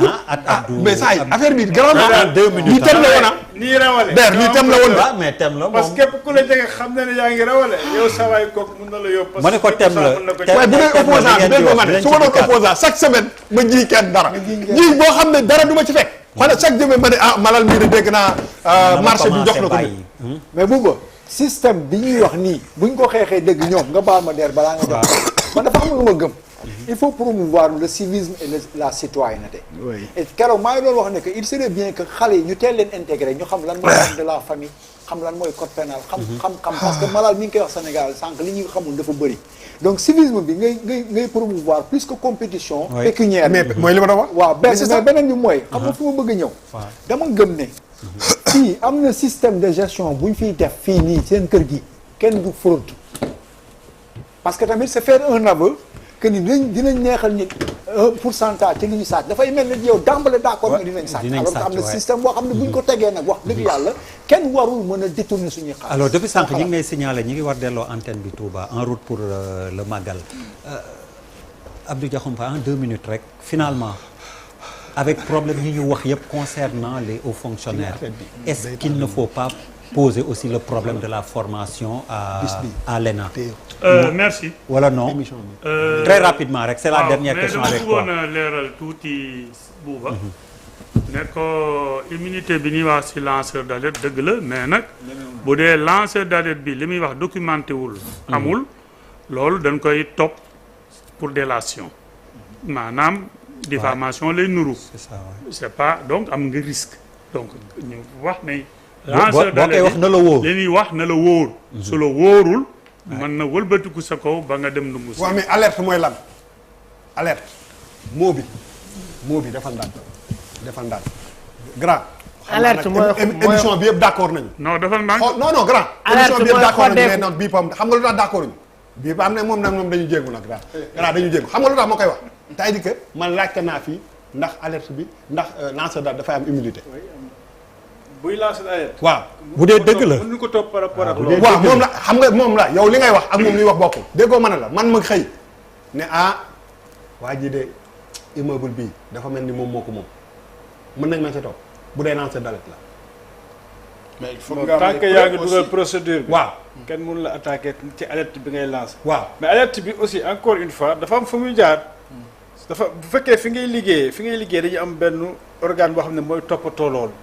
Abdou mais ça affaire bi grand en 2 minutes lii thème la woon nii rawale lii thème la woon mais thème la parce que képp ku la jege xam na ne yaa ngi rawale yow sa waay kooku mën na la yóbbu ma ne ko thème la waaye bu dee opposant bi dégg nga ma ne su ma doon opposant chaque semaine ma ji kenn dara ji boo xam ne dara du ma ci fekk xoolal chaque jëmee ma ne malal mii de dégg naa marché bi jox na ko mais Bouba système bi ñuy wax nii buñ ko xeexee dëgg ñoom nga baal ma der balaa nga jox man dafa am lu ma gëm il faut promouvoir le civisme et la citoyenneté et keroog maa ngi doon wax ne que il serait bien que xale yi ñu teel leen intégré ñu xam lan mooy code de la famille xam lan mooy code pénal xam parce que malal mi ngi koy wax Sénégal sànq li ñuy xamul dafa bëri donc civisme bi ngay promouvoir plus que compétition pécuniaire mais mooy li ma doon wax waaw mais beneen bi mooy xam nga fu ma bëgg a ñëw dama gëm ne fii am na système de gestion bu ñu fiy def fii nii seen kër gi kenn du fraude parce que tamit c'est faire un aveu que ni dinañ neexal nit pourcentage ci li ñu sàcc dafay mel ni yow d'emblée d'accord nga dinañ sàcc alors que am na système boo xam ne bu ñu ko tegee nag wax dëgg yàlla kenn warul mën a détourner suñuy xaalis. alors depuis sànq ñi ngi may signaler ñi ngi war delloo antenne bi Touba en route pour le Magal Abdou Diakhoumpa en 2 minutes rek finalement avec problème yi ñu wax yëpp concernant les hauts fonctionnaires est-ce qu'il ne faut pas poser aussi le problème de la formation à l'ENA. Merci. Voilà non. Très rapidement rek c'est la dernière question avec toi. mais dama bëggoon a leeral tuuti Bouba. ne ko immunité bi ñuy wax ci lanceur d'alerte dëgg la mais nag bu dee lanceur d'alerte bi li muy wax documenté wul. amul loolu dañ koy topp pour délation. maanaam diffamation lay nuru. c'est ça c'est pas donc am nga risque donc ñu wax ne. lanceur boo koy wax na la wóor li ñuy wax na la wóor. su la wóorul. mën na wëlbatiku sa kaw ba nga dem ndungu si. waaw mais alerte mooy lan alerte moo bi defal ndànk grand. alerte mooy émission bi yëpp d'accord nañu. non defal ndànk non grand. alerte émission bi yëpp d'accord nañu mais xoddeeku. non bii pam xam nga lu tax d'accord ñu bii pam ne moom dañu jéngu nag grand dañu jéngu xam nga lu tax ma koy wax. c'est-à-dire que man laajte naa fii ndax alerte bi ndax lanceur d'alerte dafay am immunité. buy lancer alerte. waaw bu dee dëgg la mën ñu ko topp par rapport ak loolu. waaw moom la xam nga moom la yow li ngay wax ak moom li wax bokkul déggoo ma ne la man ma xëy ne waa ji de immeuble bii dafa mel ni moom moo ko moom mën nañ ma ci topp bu dee lanceur d'alerte la. mais il faut tant que yaa ngi dugal procédure bi. waaw kenn mënu la attaquer ci alerte bi ngay lancer. waaw mais alerte bi aussi encore une fois dafa am fu muy jaar. dafa bu fekkee fi ngay liggéey dañu am benn organe boo xam ne mooy toppatoo loolu.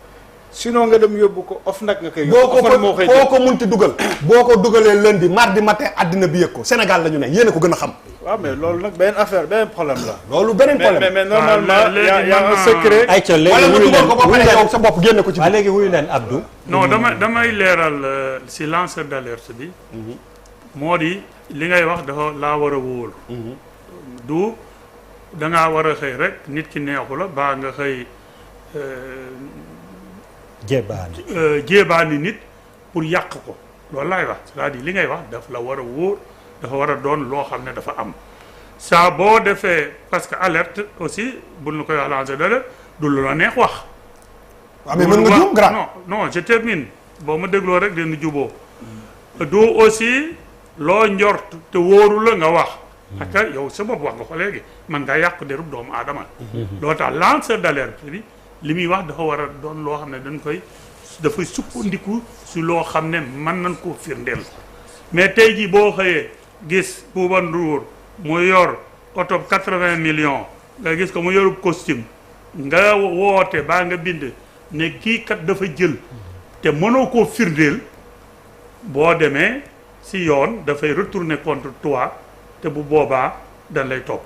sinon nga dem yóbbu ko of nag nga koy yóbbu. boo ko munti dugal. boo ko dugalee lundi mardi matin àddina bi yëg ko Sénégal la ñu ne yéen a ko gën a xam. waaw mais loolu nag beneen affaire beneen problème la. loolu beneen problème mais normalement y a un secret. ayca wala léegi mu wuyu dugal ko ba pare leen yow sa bopp génne ko ci. waa léegi wuyu leen Abdou. non damay leeral si lanceur d'alerte bi. moo di li ngay wax dafa laa war a wóor. du da ngaa war a xëy rek nit ki neexu la baa nga xëy. jéebaani nit pour yàq ko loolu laay wax c'est-à-dire li ngay wax daf la war a wóor dafa war a doon loo xam ne dafa am saa boo defee parce que alerte aussi bu ñu koy wax lanceur d'alerte du lu la neex wax. waaw mais mën nga juum grand non je termine boo ma dégloo rek dina juboo du aussi loo njort te wóoru la nga wax. ak yow sa bopp wax nga ko léegi man nga yàq derub doomu aadama. loo tax lanceur d'alerte bi. li muy wax dafa war a doon loo xam ne dafay sukkandiku si loo xam ne mën nañ koo firndeel mais tey jii boo xëyee gis Bouba Ndour mu yor oto 80 millions nga gis ko mu yorub costume nga woote baa nga bind ne kii kat dafa jël te mënoo koo firndeel boo demee si yoon dafay retourner contre toi te bu boobaa dañ lay topp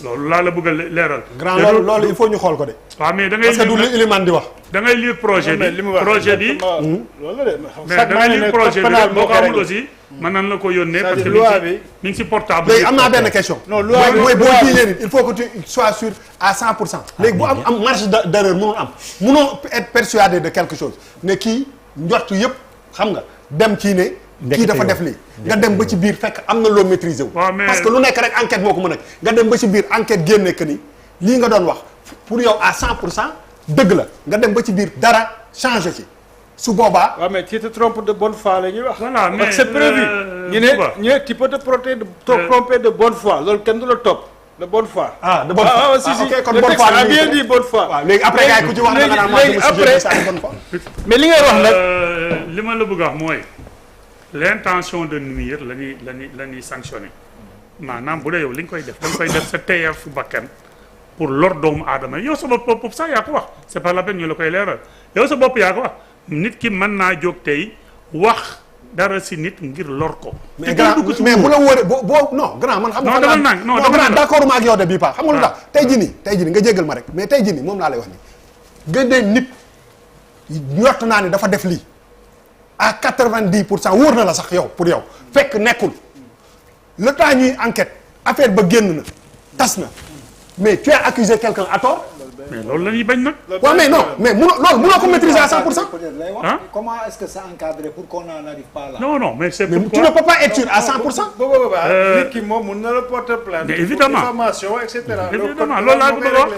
loolu laa la bëgg a leeral. grand loolu il faut ñu xool ko de. waaw mais da ngay parce que du li Ilimane di wax. da ngay lire projet bi projet bi. mais da ngay lire projet bi boo ko amul aussi. mën nañ la ko yónnee parce que mi ngi si portable. léegi am naa benn question. non loi bi mooy boo jiiñee nit il faut que tu sois sûr à 100%. léegi bu am marge d'erreur mënul am mënoo être persuadé de quelque chose ne kii njortu yëpp xam nga dem ci ne. kii dafa def lii nga dem ba ci biir fekk am na loo maîtriser wu. parce que lu nekk rek enquête moo ko mën a nga dem ba ci biir enquête génne que ni lii nga doon wax pour yow à 100% dëgg la nga dem ba ci biir dara changé ci. su boobaa. waaw mais tu te trompes de bonne foi la ñuy wax. voilà mais c'est prévu. ñu ne tu peux te tromper de bonne foi loolu kenn du la topp de bonne foi. ah de bonne foi ah si si ok kon bonne foi a bien dit bonne foi. waaw léegi après gars yi ku ci wax da nga naan léegi après bonne foi. mais li ngay wax nag. li ma la bëgg a wax mooy l'intention de nuire la ñuy sanctionner maanaam bu dee yow li nga koy def da nga koy def sa teyeefu bakkan pour lor doomu aadama yow sa bopp sax yaa ko wax c'est pas la peine ñu la koy leeral yow sa bopp yaa ko wax. nit ki mën naa jóg tey wax dara si nit ngir lor ko. mais grand mais bu la wóoree boo non grand man. xam nga non grand d'accord ma ak yow de bii paa xam nga lu tax tey jii nii nga jéggal ma rek mais tey jii nii moom laa lay wax nii. gën de nit njort naa ni dafa def lii à 90% wóor na la sax yow pour yow fekk nekkul le temps ñuy enquête affaire ba génn na tas na mais tu as accusé quelqu'un à tort. mais loolu la ñuy bañ nag. waaw mais non mais mënoo ko maîtriser à 100%. Hein? Comment est-ce que ça encadré pour qu'on n'en arrive pas là? Non mais c'est pourquoi tu ne peux pas être sûr à 100%. nit ki moom mën na la porter plainte. mais évidemment diffamation et cetera. évidemment loolu laa bëgg a wax.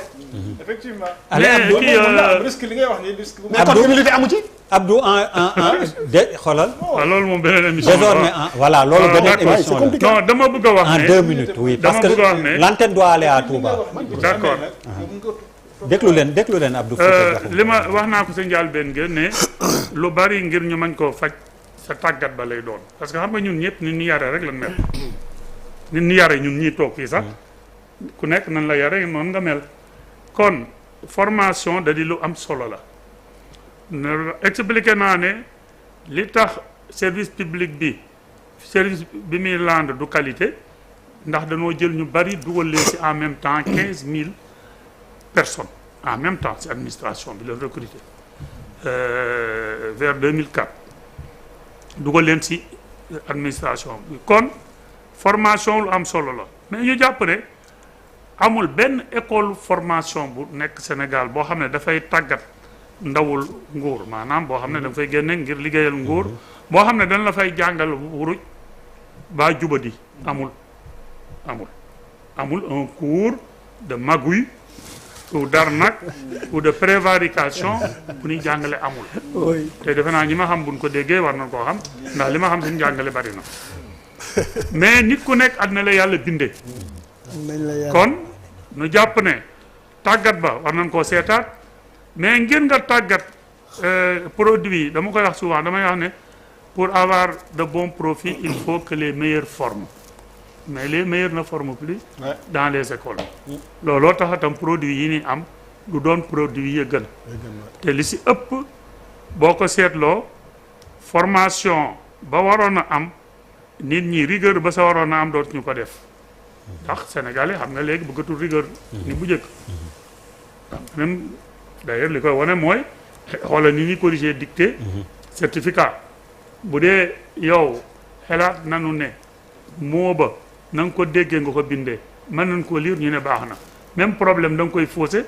effectivement. mais kii risque li ngay wax nii risque. mais code criminalité amu ci. Abdou de xoolal. waaw loolu moom beneen émission. désormais voilà loolu beneen émission la. non dama bëgg a wax ne en 2 minutes oui parce que l'antenne doit aller à Touba. d'accord. déglu leen Abdou. li ma wax naa ko sa njëlbéen nga ne lu bari ngir ñu mën koo faj sa tàggat ba lay doon parce que xam nga ñun ñëpp nit ñi yare rek lan mel. nit ñi yare ñun ñii toog fii sax ku nekk nan la yare noonu nga mel kon formation da di lu am solo la. expliqué naa ne li tax service public bi service bi muy rendre du qualité ndax dañoo jël ñu bari dugal leen ci en même temps 15000 personnes en même temps ci administration bi leen recruter vers 2004 dugal leen ci administration bi kon formation lu am solo la mais ñu jàpp ne amul benn école formation bu nekk Sénégal boo xam ne dafay tàggat ndawul nguur maanaam boo xam ne da nga fay génne ngir liggéeyal nguur boo xam ne dañ la fay jàngal wuruj ba jubadi amul un cours de magouille ou d'arnaque ou de prévarication bu ñuy jàngale amul te defe naa ñi ma xam buñ ko déggee war nañ koo xam ndax li ma xam suñu jàngale bari na mais nit ku nekk àddina la yàlla bindee kon nu jàpp ne tàggat ba war nañ koo seetaat mais ngir nga tàggat produit dama koy wax souvent damay wax ne pour avoir de bons profits il faut que les meilleurs forment mais les meilleurs ne forment plus dans les écoles looloo tax itam produit yi ni am du doon produit yi gën te li si ëpp boo ko seetloo formation ba waroon a am nit ñi rigueur ba sa waroon a am dootuñu ko def ndax Sénégalais xam nga léegi bëggatul rigueur ni bu njëkk même d'ailleurs li koy wane mooy xoolal ni ñuy corriger dictée certificat bu dee yow xelaat nanu ne moo ba na nga ko déggee nga ko bindee mën nañ ko lire ñu ne baax na même problème da nga koy fausser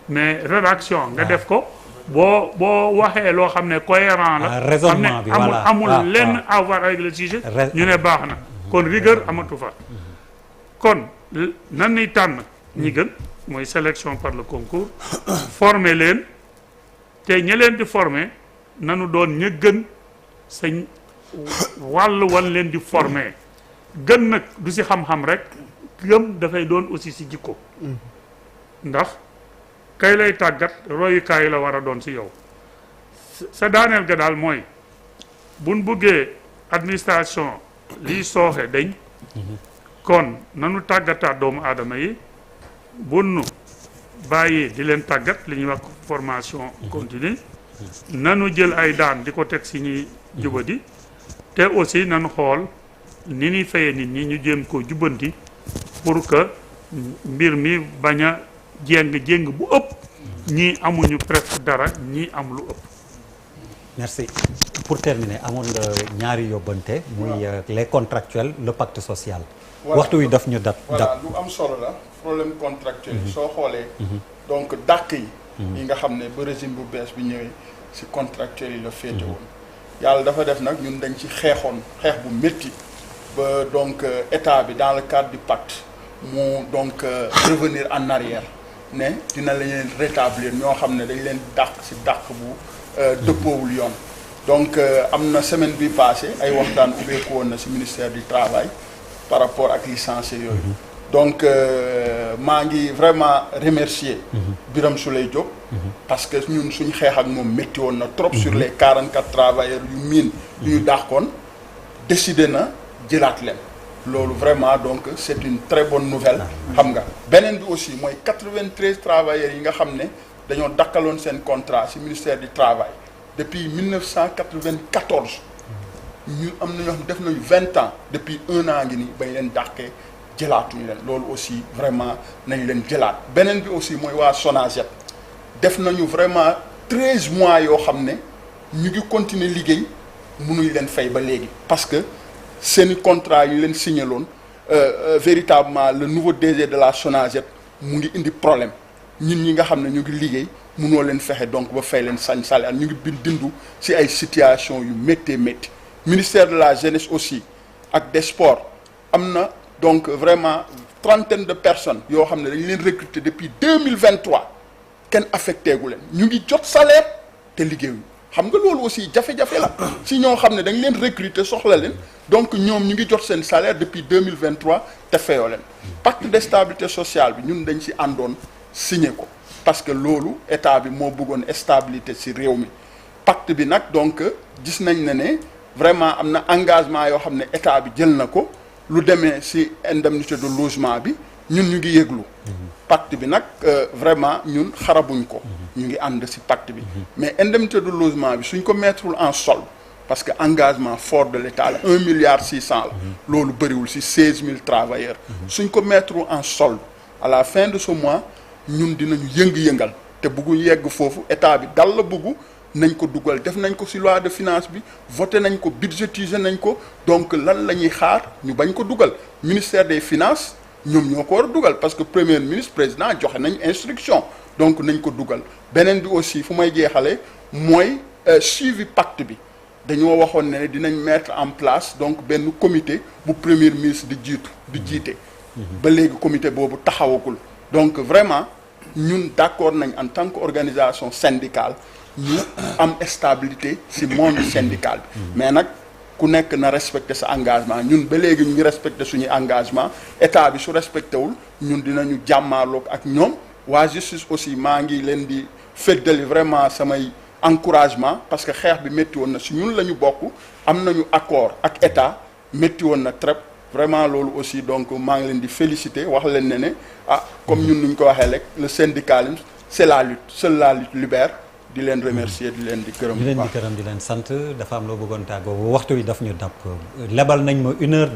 mais rédaction nga def ko boo waxee loo xam ne cohérent la raisonnement bi voilà amul lenn à voir avec le sujet ñu ne baax na kon rigueur amatu fa kon nan ni tànn ñi gën mooy sélection par le concours former leen te ña leen di former nanu doon ña gën sa wàll wan leen di former gën nag du si xam-xam rek gëm dafay doon aussi si jikko ndax kay lay tàggat royukaay la war a doon si yow sa daaneel ga daal mooy buñ buggee administration liy sooxe dañ kon nanu tàggataat doomu aadama yi bunnu bàyyi di leen tàggat li ñuy wax formation continue nanu jël ay daan di ko teg si ñuy jubadi te aussi nanu xool ni ñuy fayee nit ñi ñu jéem ko jubbanti pour que mbir mi bañ a jéng bu ëpp ñii amuñu presque dara ñii am lu ëpp. merci pour terminer amoon nga ñaari yóbbante muy les contractuels le pacte social. waxtu wi daf ñu dab. voilà lu am solo la problème contractuel yi soo xoolee. donc dàq yi. yi nga xam ne ba régime bu bees bi ñëwee si contractuel yi la féete woon. yàlla dafa def nag ñun dañ ci xeexoon xeex bu métti ba donc état bi dans le cadre du pacte mu donc revenir en arrière ne dina la leen rétablir ñoo xam ne dañ leen dàq si dàq bu dëppoowul yoon. donc am na semaine bi passé ay waxtaan ubbeeku woon na si ministère du travail par rapport ak licenciés yooyu. donc maa ngi vraiment remercier Birame Souleye Diop parce que ñun suñ xeex ak moom métti woon na trop sur les 44 travailleurs yu miin yu ñu dàqoon décidé na jëlaat leen loolu vraiment donc c'est une très bonne nouvelle xam nga beneen bi aussi mooy 93 travailleurs yi nga xam ne dañoo dakkaloon seen contrat ci ministère du travail depuis 1994 ñu am na ñoo xam def nañu 20 ans depuis 1 an ngi nii bañ leen dàqee jëlaatuñu leen loolu aussi vraiment nañ leen jëlaat beneen bi aussi mooy waa SONAGED def nañu vraiment 13 mois yoo xam ne ñu ngi continuer liggéey mënuñ leen fay ba léegi parce que seeni contrat yu leen signé loon véritablement le nouveau DG de la SONAGED mu ngi indi problème ñun ñi nga xam ne ñu ngi liggéey mënoo leen fexe donc ba fay leen sañ salaire ñu ngi dindu ci ay situation yu méttee métti ministère de la jeunesse aussi ak des sports am na donc vraiment trentaine de personnes yoo xam ne dañu leen recruter depuis 2023 kenn affecté gu leen ñu ngi jot salaire te liggéeyuñu xam nga loolu aussi jafe-jafe la si ñoo xam ne dañ leen recruter soxla leen donc ñoom ñu ngi jot seen salaire depuis 2023 te fayoo leen pacte de stabilité sociale bi ñun dañ si àndoon signé ko parce que loolu état bi moo bëggoon stabilité si réew mi pacte bi nag donc gis nañ ne vraiment am na engagement yoo xam ne état bi jël na ko lu demee ci indemnité de logement bi ñun ñu ngi yëglu pacte bi nag vraiment ñun xarabuñ ko ñu ngi ànd ci pacte bi mais indemnité de logement bi suñ ko mettrewul en solde parce que engagement fort de l'État la 1,6 milliard la loolu bëriwul ci 16 000 travailleurs suñ ko mettrewul en solde à la fin de ce mois ñun dinañu yëng-yëngal te bëggu yegg foofu état bi dal la bëggu nañ ko dugal def nañ ko ci loi de finance bi voté nañ ko budgétiser nañ ko donc lan la ñuy xaar ñu bañ ko dugal ministère des finances ñoom ñoo ko war a dugal parce que premier ministre président joxe nañ instruction donc nañ ko dugal beneen bi aussi fu may jeexale mooy suivi pacte bi dañoo waxoon ne dinañ mettre en place donc benn comité bu premier ministre di jiite ba léegi comité boobu taxawagul donc vraiment ñun d'accord nañ en tant que organisation syndicale ñu am stabilité ci monde syndical bi mais nag ku nekk na respecter sa engagement ñun ba léegi ñu ngi respecter suñuy engagement état bi su respecté wul ñun dinañu jàmmaarloog ak ñoom waa justice aussi maa ngi leen di feddali vraiment samay encouragement parce que xeex bi métti woon na ci ñun la ñu bokk am nañu accord ak état métti woon na trop vraiment loolu aussi donc maa ngi leen di féliciter wax leen ne comme ñun nuñ ko waxee rek le syndicalisme c'est la lutte seule la lutte libère di leen remercier di leen di gërëm. di leen sant dafa am loo bëggoon tàggoo waxtu wi daf ñu dàpp lebal nañ ma 1 heure de